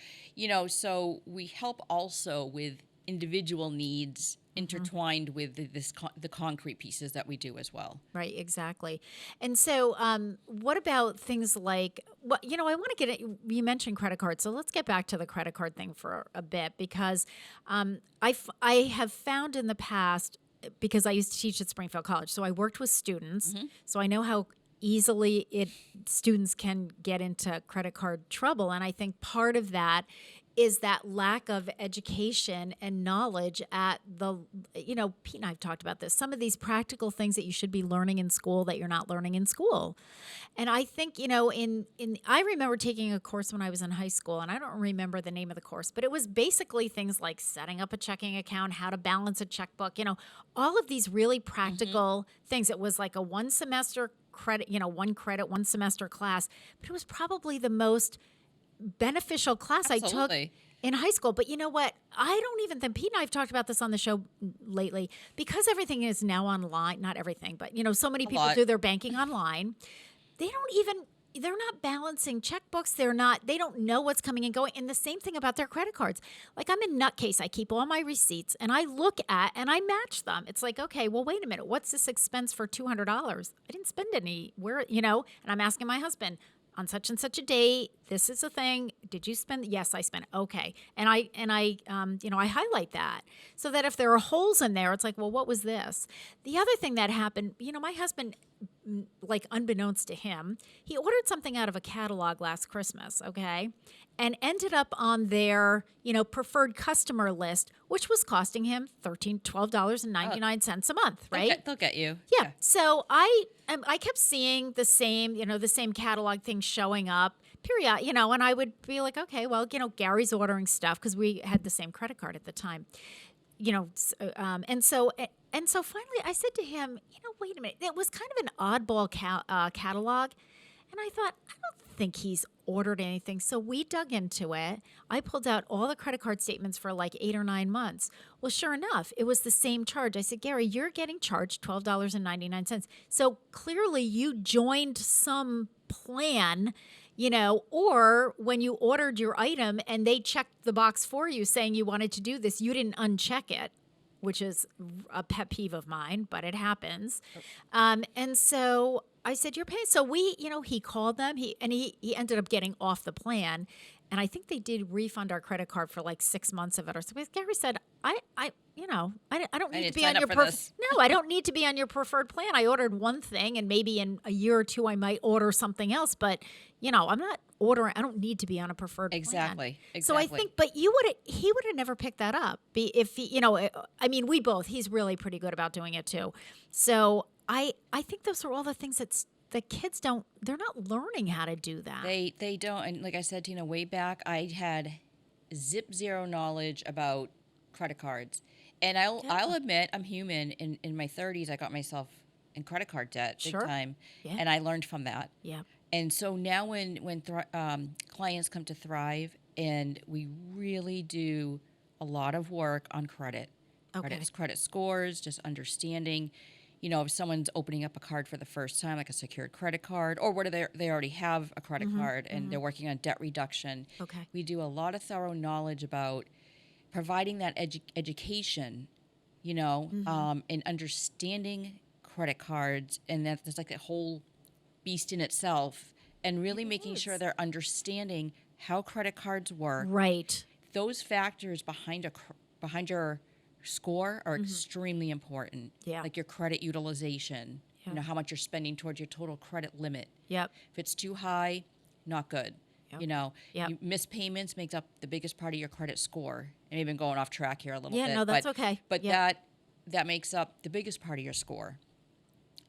N: so we help also with individual needs intertwined with the concrete pieces that we do as well.
A: Right, exactly. And so what about things like, I want to get it, you mentioned credit cards, so let's get back to the credit card thing for a bit, because I have found in the past, because I used to teach at Springfield College, so I worked with students, so I know how easily students can get into credit card trouble, and I think part of that is that lack of education and knowledge at the, Pete and I have talked about this, some of these practical things that you should be learning in school that you're not learning in school. And I think, I remember taking a course when I was in high school, and I don't remember the name of the course, but it was basically things like setting up a checking account, how to balance a checkbook, all of these really practical things. It was like a one semester credit, one semester class, but it was probably the most beneficial class I took in high school. But you know what? I don't even think, Pete and I have talked about this on the show lately, because everything is now online, not everything, but so many people do their banking online. They're not balancing checkbooks. They don't know what's coming and going. And the same thing about their credit cards. Like I'm a nutcase. I keep all my receipts and I look at and I match them. It's like, okay, well, wait a minute. What's this expense for $200? I didn't spend any, and I'm asking my husband, on such and such a date, this is a thing. Did you spend? Yes, I spent. Okay, and I highlight that so that if there are holes in there, it's like, well, what was this? The other thing that happened, my husband, like unbeknownst to him, he ordered something out of a catalog last Christmas, okay, and ended up on their, preferred customer list, which was costing him $12.99 a month, right?
N: They'll get you.
A: Yeah. So I kept seeing the same catalog thing showing up, period, and I would be like, okay, well, Gary's ordering stuff because we had the same credit card at the time, and so finally I said to him, wait a minute, it was kind of an oddball catalog. And I thought, I don't think he's ordered anything. So we dug into it. I pulled out all the credit card statements for like 8 or 9 months. Well, sure enough, it was the same charge. I said, Gary, you're getting charged $12.99. So clearly you joined some plan, or when you ordered your item and they checked the box for you saying you wanted to do this, you didn't uncheck it, which is a pet peeve of mine, but it happens. And so I said, you're paying. So he called them. He ended up getting off the plan. And I think they did refund our credit card for like 6 months of it or so. Because Gary said, I don't need to be on your no, I don't need to be on your preferred plan. I ordered one thing, and maybe in a year or two I might order something else. But I'm not ordering. I don't need to be on a preferred plan.
N: Exactly.
A: So I think, but he would have never picked that up. If we both. He's really pretty good about doing it too. So I think those are all the things the kids they're not learning how to do that.
N: They don't. And like I said, Tina, way back, I had zero knowledge about credit cards. And I'll admit, I'm human. In my 30s, I got myself in credit card debt big time. Yeah. And I learned from that. Yeah. And so now when clients come to Thrive, and we really do a lot of work on credit. Okay. Credit scores, just understanding, if someone's opening up a card for the first time, like a secured credit card, or whether they already have a credit card and they're working on debt reduction. Okay. We do a lot of thorough knowledge about providing that education, and understanding credit cards, and that's like a whole beast in itself, and really making sure they're understanding how credit cards work. Right. Those factors behind your score are extremely important. Yeah. Like your credit utilization, how much you're spending towards your total credit limit. Yep. If it's too high, not good. Yep. Missed payments makes up the biggest part of your credit score. And even going off track here a little bit.
A: Yeah, no, that's okay.
N: But that makes up the biggest part of your score.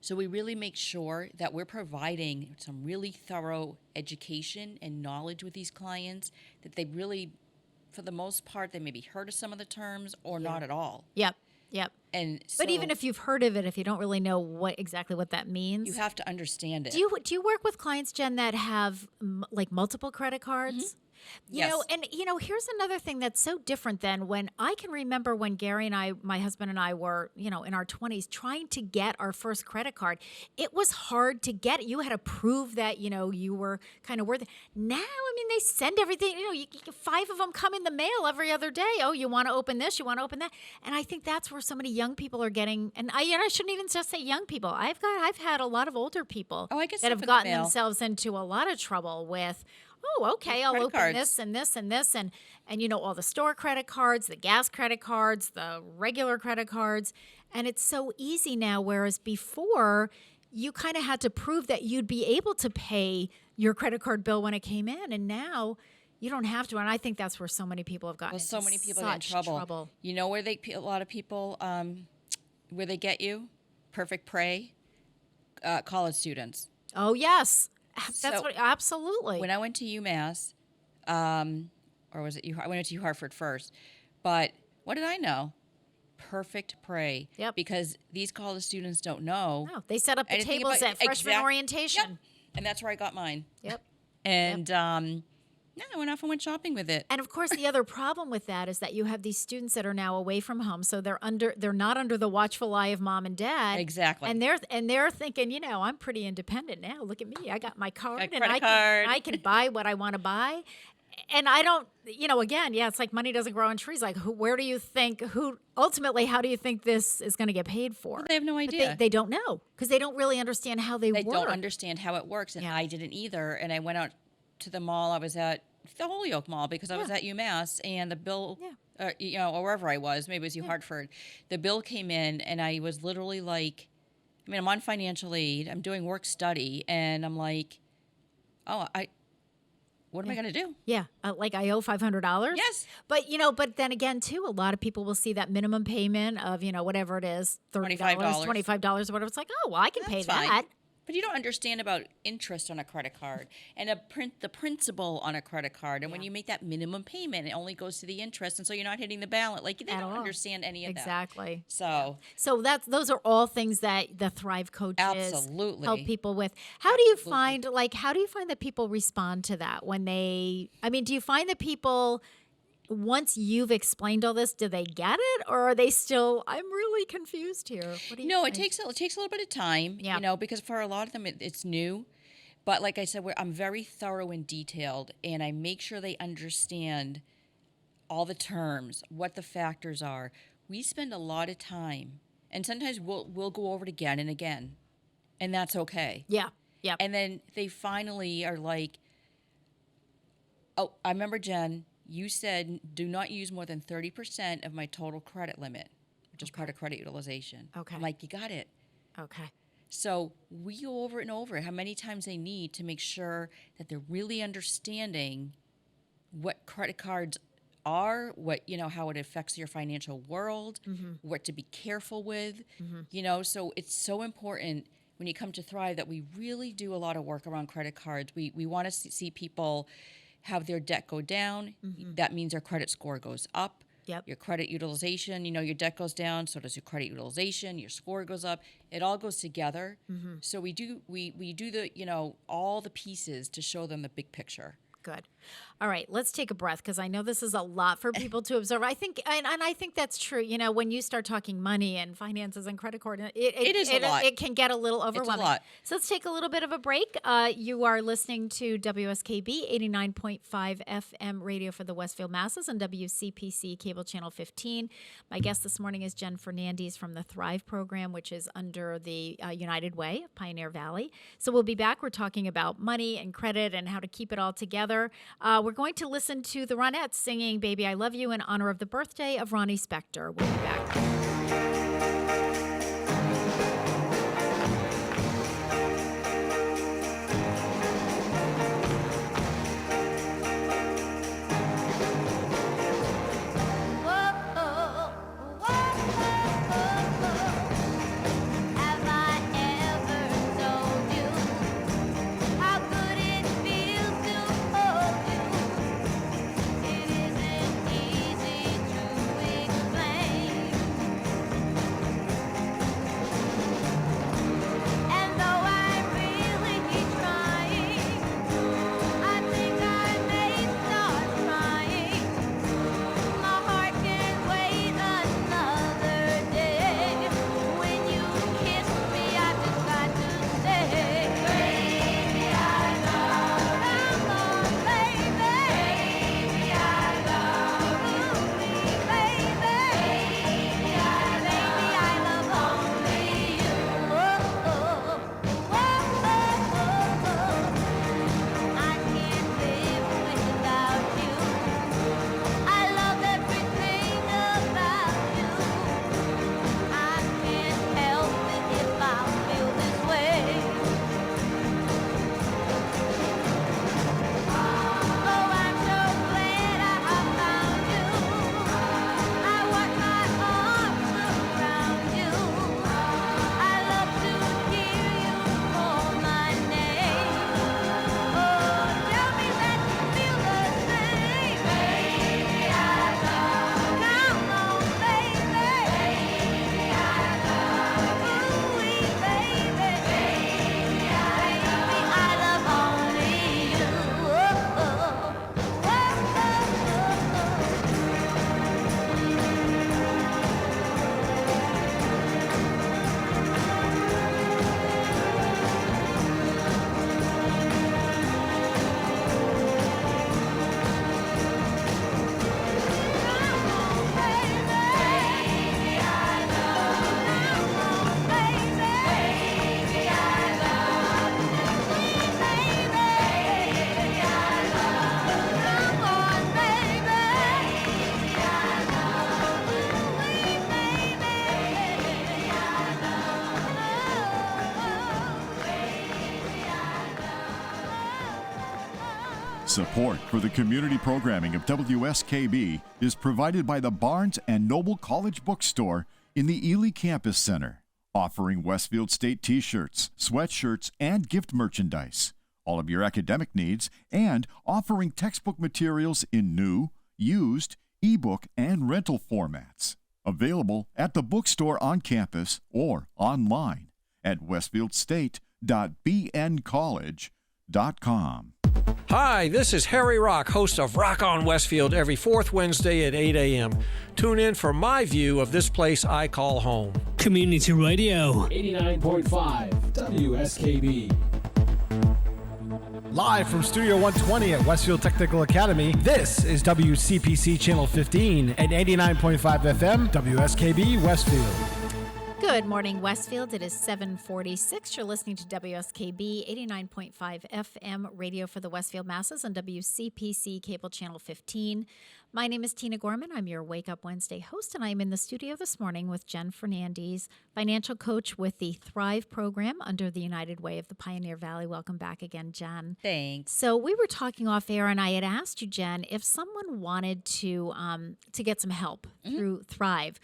N: So we really make sure that we're providing some really thorough education and knowledge with these clients, that they really, for the most part, they maybe heard of some of the terms or not at all. Yep. Yep. And so,
A: but even if you've heard of it, if you don't really know exactly what that means,
N: you have to understand it.
A: Do you work with clients, Jen, that have like multiple credit cards? You know, and here's another thing that's so different than when I can remember when Gary and I, my husband and I were, in our 20s trying to get our first credit card. It was hard to get it. You had to prove that, you were kind of worth it. Now, they send everything, 5 of them come in the mail every other day. Oh, you want to open this, you want to open that. And I think that's where so many young people are getting, and I shouldn't even just say young people. I've had a lot of older people that have gotten themselves into a lot of trouble with, oh, okay, I'll open this and this and this. And all the store credit cards, the gas credit cards, the regular credit cards. And it's so easy now, whereas before you kind of had to prove that you'd be able to pay your credit card bill when it came in. And now you don't have to. And I think that's where so many people have gotten
N: so many people get in trouble. You know where a lot of people, where they get you? Perfect prey? College students.
A: Oh, yes. That's absolutely.
N: When I went to UMass, or was it I went to Hartford first, but what did I know? Perfect prey. Yep. Because these college students don't know.
A: No, they set up the tables at freshman orientation.
N: Yep. And that's where I got mine. Yep. And I went off and went shopping with it.
A: And of course, the other problem with that is that you have these students that are now away from home, so they're not under the watchful eye of mom and dad.
N: Exactly.
A: And they're thinking, I'm pretty independent now. Look at me, I got my card, and
N: I
A: can buy what I want to buy. And I don't, again, it's like money doesn't grow on trees. Like, ultimately, how do you think this is going to get paid for?
N: Well, they have no idea.
A: They don't know because they don't really understand how they work.
N: They don't understand how it works, and I didn't either. And I went out to the mall. I was at the Holyoke Mall because I was at UMass, and the bill, or wherever I was, maybe it was Hartford, the bill came in, and I was literally like, I'm on financial aid, I'm doing work study, and I'm like, what am I going to do?
A: Yeah, like I owe $500.
N: Yes,
A: but but then again, too, a lot of people will see that minimum payment of whatever it is, $25, $25 or whatever. It's like, oh, well, I can pay that.
N: But you don't understand about interest on a credit card and the principal on a credit card. And when you make that minimum payment, it only goes to the interest. And so you're not hitting the balance. Like, they don't understand any of that.
A: Exactly.
N: So
A: those are all things that the Thrive coaches help people with. How do you find that people respond to that when do you find that people, once you've explained all this, do they get it, or are they still, I'm really confused here? What do you think?
N: It takes a little bit of time, because for a lot of them it's new. But like I said, I'm very thorough and detailed, and I make sure they understand all the terms, what the factors are. We spend a lot of time, and sometimes we'll go over it again and again. And that's okay.
A: Yeah. Yeah.
N: And then they finally are like, oh, I remember, Jen, you said do not use more than 30% of my total credit limit, which is part of credit utilization.
A: Okay.
N: I'm like, you got it.
A: Okay.
N: So we go over and over how many times they need to make sure that they're really understanding what credit cards are, what, you know, how it affects your financial world, what to be careful with, you know. So it's so important when you come to Thrive that we really do a lot of work around credit cards. We want to see people have their debt go down. That means their credit score goes up.
A: Yep.
N: Your credit utilization, you know, your debt goes down, so does your credit utilization, your score goes up. It all goes together. So we do the, you know, all the pieces to show them the big picture.
A: Good. All right, let's take a breath because I know this is a lot for people to absorb. I think, and I think that's true. You know, when you start talking money and finances and credit card, it is a lot. It can get a little overwhelming.
N: It's a lot.
A: So let's take a little bit of a break. You are listening to WSKB 89.5 FM radio for the Westfield Masses and WCPC cable channel 15. My guest this morning is Jen Fernandez from the Thrive program, which is under the United Way of Pioneer Valley. So we'll be back. We're talking about money and credit and how to keep it all together. We're going to listen to the Ronettes singing Baby I Love You in honor of the birthday of Ronnie Spector. We'll be back.
I: Support for the community programming of WSKB is provided by the Barnes & Noble College Bookstore in the Ely Campus Center, offering Westfield State t-shirts, sweatshirts, and gift merchandise, all of your academic needs, and offering textbook materials in new, used, ebook, and rental formats. Available at the bookstore on campus or online at westfieldstate.bncollege.com.
O: Hi, this is Harry Rock, host of Rock on Westfield every fourth Wednesday at 8 a.m. Tune in for my view of this place I call home.
F: Community Radio.
G: 89.5 WSKB.
B: Live from Studio 120 at Westfield Technical Academy, this is WCPC Channel 15 at 89.5 FM, WSKB Westfield.
A: Good morning, Westfield. It is 7:46. You're listening to WSKB 89.5 FM radio for the Westfield masses on WCPC Cable Channel 15. My name is Tina Gorman. I'm your Wake Up Wednesday host, and I'm in the studio this morning with Jen Fernandez, financial coach with the Thrive program under the United Way of the Pioneer Valley. Welcome back again, Jen.
N: Thanks.
A: So we were talking off air, and I had asked you, Jen, if someone wanted to get some help through Thrive,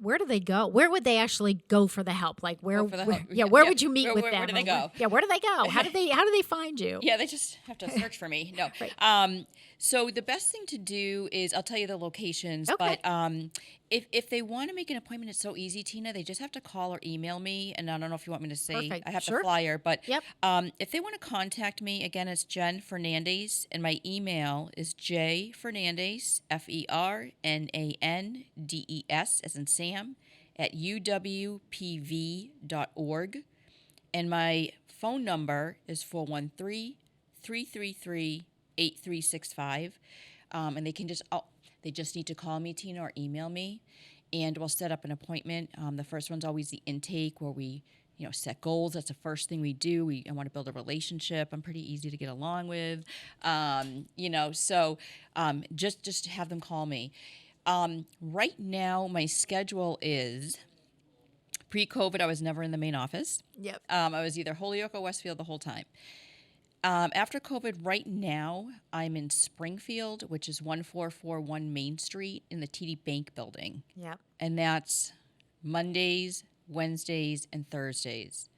A: where do they go? Where would they actually go for the help? Like where would you meet with them?
N: Where do they go?
A: Where do they go? How do they find you?
N: Yeah, they just have to search for me. No.
A: Right.
N: So the best thing to do is I'll tell you the locations,
A: okay.
N: but if they want to make an appointment, it's so easy, Tina. They just have to call or email me, and I don't know if you want me to say
A: Perfect.
N: I have
A: Sure.
N: the flyer, but
A: Yep.
N: If they want to contact me, again, it's Jen Fernandez, and my email is jfernandez, FERNANDES, as in Sam, at uwpv.org, and my phone number is 413-333-8365, and they just need to call me, Tina, or email me, and we'll set up an appointment. The first one's always the intake, where we set goals. That's the first thing we do. I want to build a relationship. I'm pretty easy to get along with, so just have them call me. Right now, my schedule is, pre-COVID, I was never in the main office.
A: Yep.
N: I was either Holyoke or Westfield the whole time. After COVID, right now, I'm in Springfield, which is 1441 Main Street in the TD Bank building.
A: Yep.
N: And that's Mondays, Wednesdays, and Thursdays.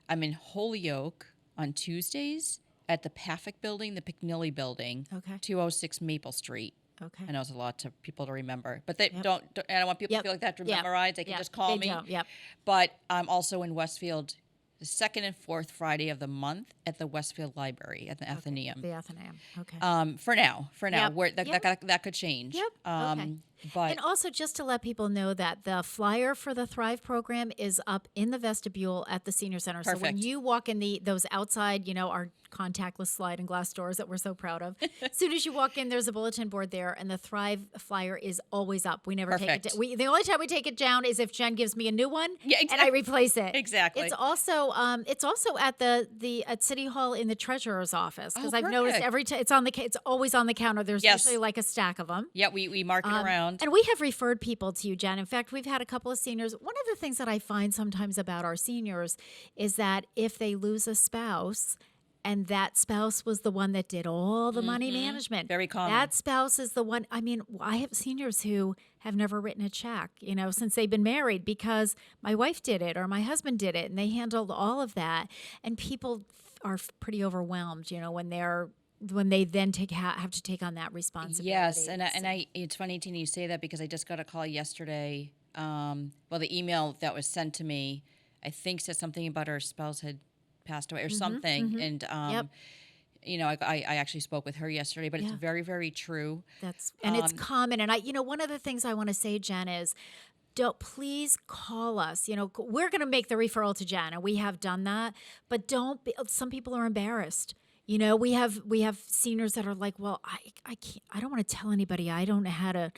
N: I'm in Holyoke on Tuesdays at the Paffik building, the McNilly building,
A: Okay.
N: 206 Maple Street.
A: Okay.
N: I know it's a lot to people to remember, but they don't. I don't want people to feel like they have to
A: Yep.
N: memorize. They can
A: Yep.
N: just call
A: They
N: me.
A: don't. Yep.
N: But I'm also in Westfield the second and fourth Friday of the month at the Westfield Library at the Athenaeum.
A: The Athenaeum. Okay.
N: For now,
A: Yep.
N: where that
A: Yep.
N: could change.
A: Yep. Okay.
N: But
A: And also, just to let people know that the flyer for the Thrive program is up in the vestibule at the Senior Center. So when
N: Perfect.
A: you walk in those outside, our contactless sliding glass doors that we're so proud of, as soon as you walk in, there's a bulletin board there, and the Thrive flyer is always up. We never take it
N: Perfect.
A: down. The only time we take it down is if Jen gives me a new one,
N: Yeah,
A: and I replace it.
N: Exactly.
A: It's also at at City Hall in the treasurer's office, because
N: Oh,
A: I've noticed
N: perfect.
A: it's always on the counter. There's
N: Yes.
A: usually like a stack of them.
N: yeah, we mark it around.
A: And we have referred people to you, Jen. In fact, we've had a couple of seniors. One of the things that I find sometimes about our seniors is that if they lose a spouse, and that spouse was the one that did all the money management.
N: Very common.
A: That spouse is the one. I mean, I have seniors who have never written a check, since they've been married, because my wife did it or my husband did it, and they handled all of that. And people are pretty overwhelmed, when they then have to take on that responsibility.
N: Yes, and it's funny, Tina, you say that, because I just got a call yesterday. The email that was sent to me, I think, said something about her spouse had passed away or something, and
A: Yep.
N: I actually spoke with her yesterday, but it's very, very true.
A: It's common. And one of the things I want to say, Jen, is please call us. We're going to make the referral to Jen, and we have done that, but some people are embarrassed. We have seniors that are like, well, I can't. I don't want to tell anybody. I don't know how to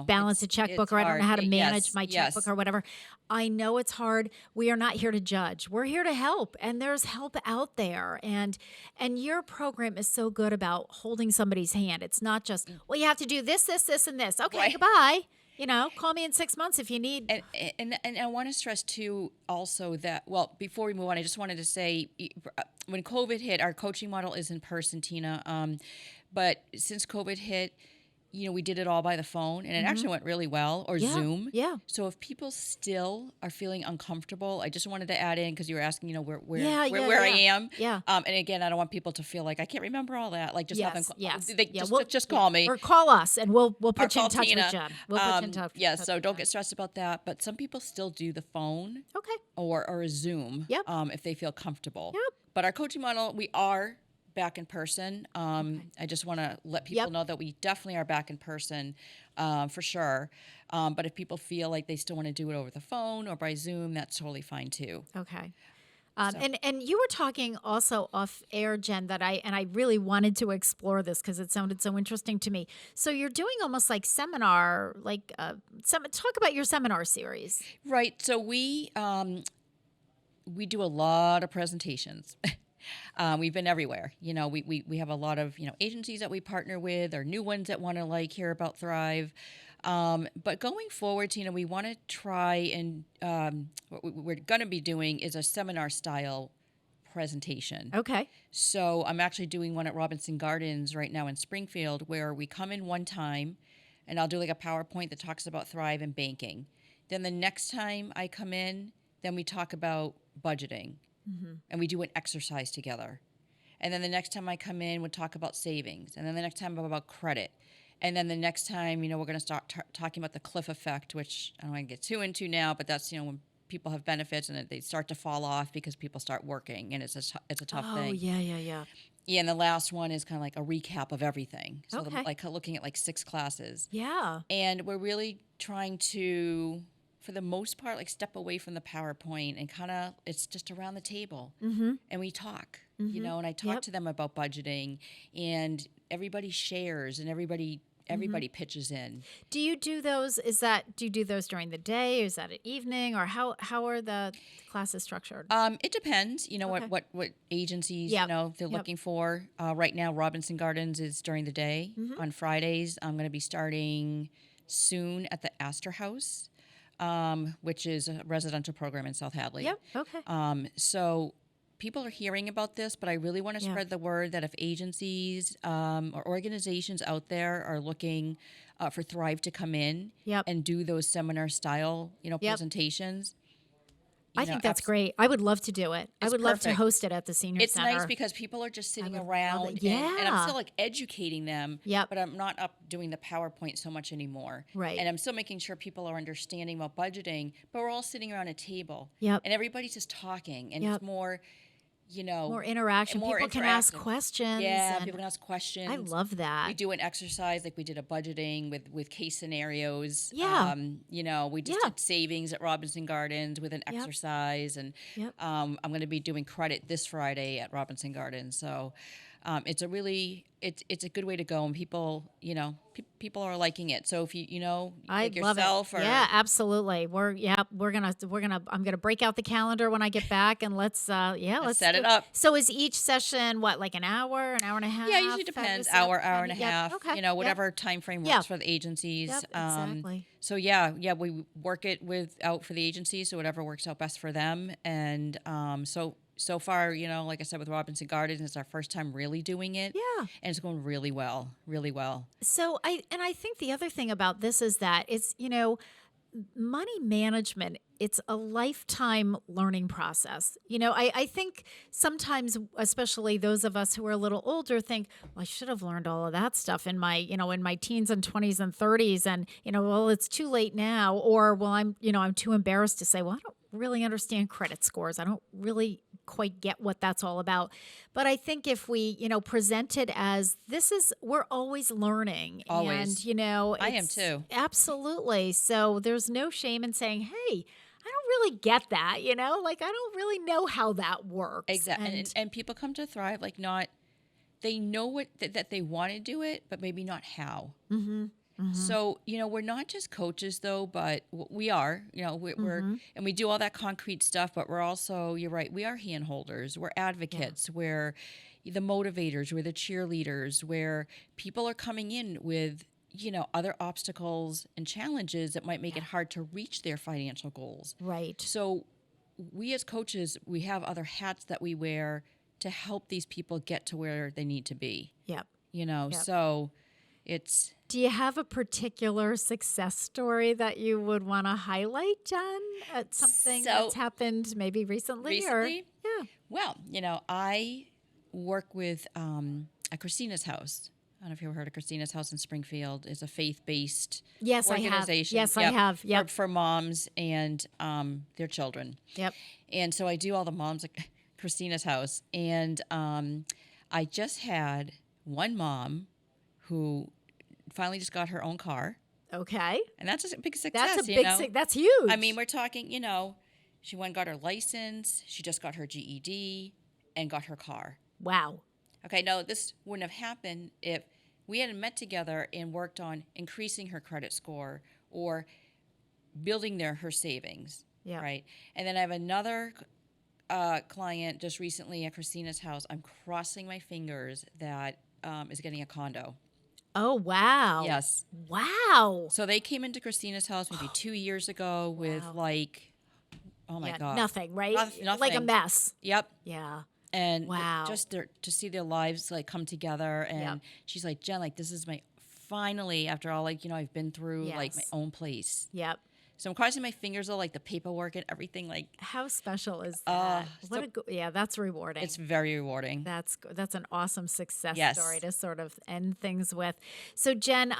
A: balance a checkbook, or I don't know how to manage my checkbook or whatever. I know it's hard. We are not here to judge. We're here to help, and there's help out there. And your program is so good about holding somebody's hand. It's not just, well, you have to do this, this, this, and this. Okay,
N: Right.
A: goodbye. Call me in 6 months if you need.
N: And I want to stress too, also that, before we move on, I just wanted to say, when COVID hit, our coaching model is in person, Tina. But since COVID hit, we did it all by the phone, and it actually went really well, or Zoom.
A: Yeah.
N: So if people still are feeling uncomfortable, I just wanted to add in, because you were asking, where I am.
A: Yeah.
N: And again, I don't want people to feel like I can't remember all that. Like, just have them. Just
A: call
N: call me,
A: or call us, and we'll put you
N: call
A: in touch
N: Tina.
A: with Jen. We'll put you in touch.
N: Yeah. So don't get stressed about that. But some people still do the phone.
A: Okay.
N: Or a Zoom.
A: Yep.
N: If they feel comfortable.
A: Yep.
N: But our coaching model, we are back in person. I just want to let people know that we definitely are back in person, for sure. But if people feel like they still want to do it over the phone or by Zoom, that's totally fine too.
A: Okay. And you were talking also off air, Jen, that I really wanted to explore this because it sounded so interesting to me. So you're doing almost like seminar, talk about your seminar series.
N: Right. So we do a lot of presentations. We've been everywhere. We have a lot of, agencies that we partner with or new ones that want to hear about Thrive. But going forward, we want to try and what we're going to be doing is a seminar style presentation.
A: Okay.
N: So I'm actually doing one at Robinson Gardens right now in Springfield where we come in one time and I'll do a PowerPoint that talks about Thrive and banking. Then the next time I come in, then we talk about budgeting. Mm-hmm. And we do an exercise together. And then the next time I come in, we'll talk about savings. And then the next time about credit. And then the next time, we're going to start talking about the cliff effect, which I don't want to get too into now, but that's, when people have benefits and they start to fall off because people start working, and it's a tough thing.
A: Oh, yeah.
N: Yeah, and the last one is kind of like a recap of everything. So
A: okay.
N: Looking at 6 classes.
A: Yeah.
N: And we're really trying to, for the most part, step away from the PowerPoint and kind of, it's just around the table.
A: Mm-hmm.
N: And we talk, and I talk to them about budgeting, and everybody shares and everybody pitches in.
A: Do you do those? Do you do those during the day? Is that at evening, or how are the classes structured?
N: It depends. What agencies they're looking for. Right now, Robinson Gardens is during the day. Mm-hmm. On Fridays, I'm going to be starting soon at the Astor House, which is a residential program in South Hadley.
A: Yep. Okay.
N: So people are hearing about this, but I really want to spread the word that if agencies or organizations out there are looking for Thrive to come in and do those seminar style, presentations.
A: I think that's great. I would love to do it. I would love to host it at the senior center.
N: It's nice because people are just sitting around and I'm still educating them, but I'm not up doing the PowerPoint so much anymore.
A: Right.
N: And I'm still making sure people are understanding about budgeting, but we're all sitting around a table.
A: Yep.
N: And everybody's just talking, and it's more
A: more interaction. People can ask questions.
N: Yeah, people can ask questions.
A: I love that.
N: We do an exercise we did a budgeting with case scenarios.
A: Yeah.
N: We just did savings at Robinson Gardens with an exercise, and I'm going to be doing credit this Friday at Robinson Gardens. So it's a good way to go, and people people are liking it. So if you
A: I love
N: yourself
A: it. Absolutely. We're gonna I'm gonna break out the calendar when I get back, and let's set
N: it up.
A: So is each session like an hour and a half?
N: Yeah, usually depends. Hour and a half.
A: Okay.
N: Whatever time frame works for the agencies.
A: Yep, exactly.
N: So we work it out for the agencies, so whatever works out best for them. And so far, like I said, with Robinson Gardens, it's our first time really doing it.
A: Yeah.
N: And it's going really well, really well.
A: So I think the other thing about this is that it's, money management, it's a lifetime learning process. I think sometimes, especially those of us who are a little older, think, well, I should have learned all of that stuff in my teens and 20s and 30s, and well, it's too late now, or well, I'm too embarrassed to say, well, I don't really understand credit scores. I don't really quite get what that's all about. But I think if we, present it as we're always learning.
N: Always.
A: And,
N: I am too.
A: Absolutely. So there's no shame in saying, hey, I don't really get that, I don't really know how that works.
N: Exactly. And people come to Thrive they know that they want to do it, but maybe not how.
A: Mm-hmm. Mm-hmm.
N: So, we're not just coaches though, but we are, we're and we do all that concrete stuff, but we're also, you're right, we are hand holders, we're advocates, we're the motivators, we're the cheerleaders, where people are coming in with, other obstacles and challenges that might make it hard to reach their financial goals.
A: Right.
N: So we as coaches, we have other hats that we wear to help these people get to where they need to be.
A: Yep.
N: So it's...
A: Do you have a particular success story that you would want to highlight, Jen? Something that's happened maybe recently? Yeah.
N: Well, I work with Christina's House. I don't know if you've ever heard of Christina's House in Springfield. It's a faith-based organization.
A: I have. Yep.
N: For moms and their children.
A: Yep.
N: And so I do all the moms at Christina's House. And I just had one mom who finally just got her own car.
A: Okay.
N: And that's a big success.
A: That's huge.
N: I mean, we're talking, She went and got her license. She just got her GED and got her car.
A: Wow.
N: Okay, now this wouldn't have happened if we hadn't met together and worked on increasing her credit score or building her savings.
A: Yeah.
N: Right. And then I have another client just recently at Christina's house. I'm crossing my fingers that is getting a condo.
A: Oh, wow.
N: Yes.
A: Wow.
N: So they came into Christina's house maybe 2 years ago with like, oh my God.
A: Nothing, right?
N: Nothing.
A: Like a mess.
N: Yep.
A: Yeah.
N: And
A: wow.
N: Just to see their lives like come together. And she's like, Jen, like this is my, finally, after all, like, I've been through like my own place.
A: Yep.
N: So I'm crossing my fingers, though, like the paperwork and everything. Like,
A: how special is that? That's rewarding.
N: It's very rewarding.
A: That's an awesome success
N: Yes.
A: story to sort of end things with. So Jen,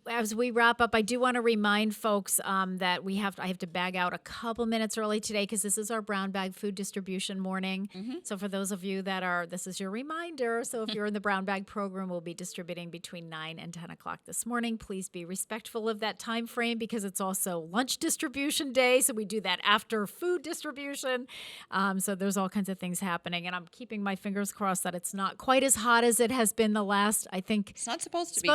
A: as we wrap up, I do want to remind folks that I have to bag out a couple minutes early today because this is our brown bag food distribution morning.
N: Mm-hmm.
A: So for those of you this is your reminder. So if you're in the brown bag program, we'll be distributing between 9 and 10 o'clock this morning. Please be respectful of that time frame because it's also lunch distribution day, so we do that after food distribution. So there's all kinds of things happening, and I'm keeping my fingers crossed that it's not quite as hot as it has been the last, I think.
N: It's not supposed to
A: be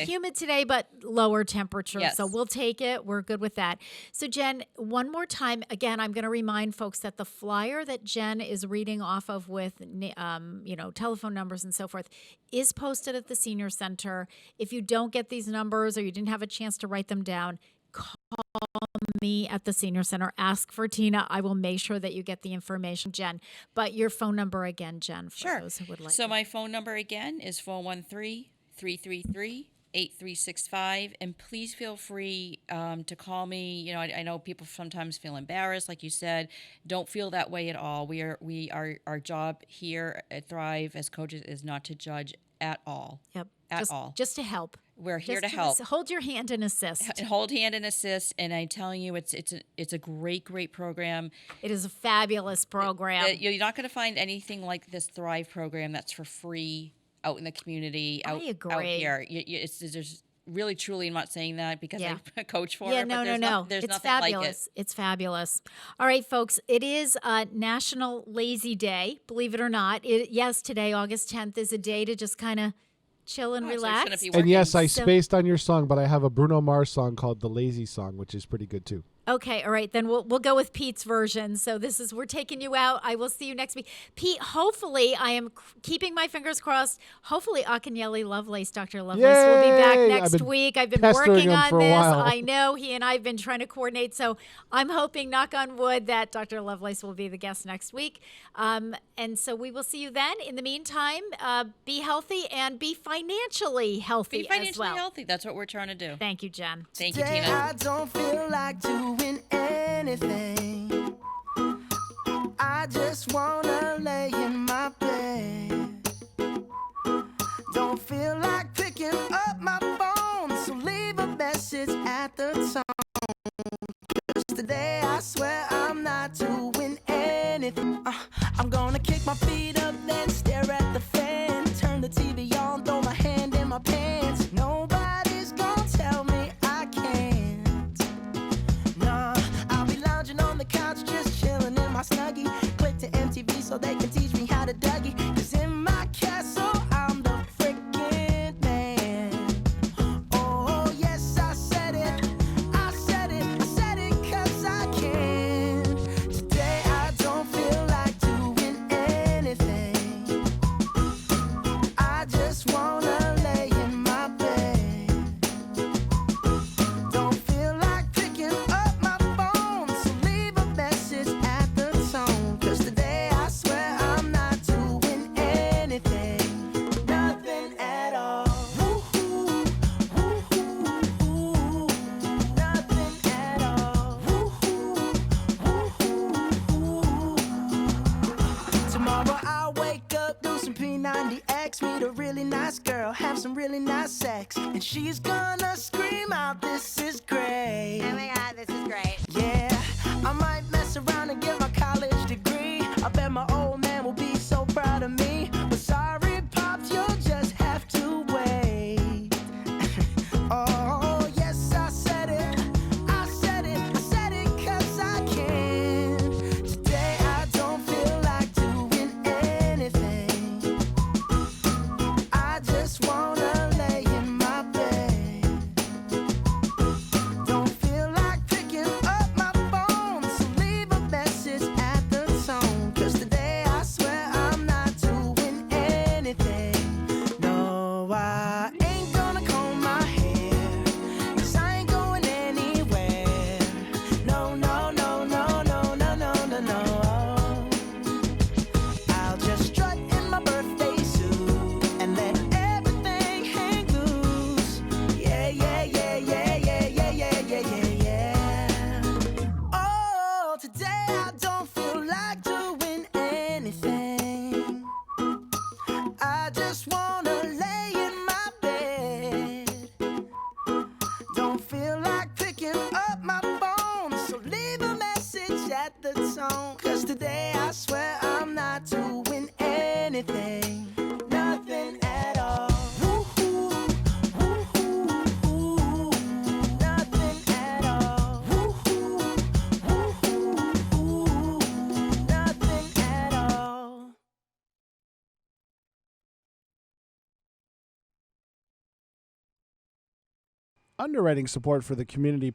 A: humid today, but lower temperature.
N: Yes.
A: So we'll take it. We're good with that. So Jen, one more time, again, I'm going to remind folks that the flyer that Jen is reading off of with, telephone numbers and so forth is posted at the Senior Center. If you don't get these numbers or you didn't have a chance to write them down, call me at the Senior Center. Ask for Tina. I will make sure that you get the information, Jen. But your phone number again, Jen, for those who would like.
N: So my phone number again is 413-333-8365. And please feel free to call me. I know people sometimes feel embarrassed, like you said. Don't feel that way at all. Our job here at Thrive as coaches is not to judge at all.
A: Yep.
N: All.
A: Just to help.
N: We're here to help.
A: Hold your hand and assist.
N: Hold hand and assist. And I'm telling you, it's a great program.
A: It is a fabulous program.
N: You're not going to find anything like this Thrive program that's for free out in the community.
A: I agree.
N: Out here. There's really, truly, I'm not saying that because I coach for it.
A: No.
N: There's
A: it's
N: nothing
A: fabulous.
N: like it.
A: It's fabulous. All right, folks. It is National Lazy Day. Believe it or not. Yes, today, August 10th, is a day to just kind of chill and relax.
B: And yes, I spaced on your song, but I have a Bruno Mars song called The Lazy Song, which is pretty good too.
A: Okay, all right, then we'll go with Pete's version. So we're taking you out. I will see you next week. Pete, hopefully, I am keeping my fingers crossed. Hopefully, Akinyele Lovelace, Dr. Lovelace, will be back next week. I've been working on this. I know he and I have been trying to coordinate. So I'm hoping, knock on wood, that Dr. Lovelace will be the guest next week. And so we will see you then. In the meantime, be healthy and be financially healthy
N: Be financially
A: as well.
N: healthy. That's what we're trying to do.
A: Thank you, Jen.
N: Thank you, Tina.
C: I don't feel like doing anything. I just wanna lay in my bed. Don't feel like picking up my phone, so leave a message at the tone. 'Cause today I swear I'm not doing anything. I'm gonna kick my feet up, then stare at the fan. Turn the TV on, throw my hand in my pants. Nobody's gonna tell me I can't. Nah, I'll be lounging on the couch, just chilling in my Snuggie. Click to MTV so they can teach me how to Dougie. 'Cause in my castle, I'm the freaking man. Oh, yes, I said it. I said it. I said it 'cause I can. Today I don't feel like doing anything. I just wanna lay in my bed. Don't feel like picking up my phone, so leave a message at the tone. 'Cause today I swear I'm not doing anything. Nothing at all. Woo-hoo, woo-hoo, nothing at all. Woo-hoo, woo-hoo. Tomorrow I'll wake up, do some P90X, meet a really nice girl, have some really nice sex, and she's gonna scream out, "This is great."
A: Oh my God, this is great.
C: Yeah, I might mess around and get my college degree. I bet my old man will be so proud of me. But sorry, Pops, you'll just have to wait. Oh, yes, I said it. I said it. I said it 'cause I can.
P: song. 'Cause today I swear I'm not doing anything. Nothing at all. Woo-hoo, woo-hoo, woo-hoo. Nothing at all. Woo-hoo, woo-hoo, woo-hoo. Nothing at all.
B: Underwriting support for the community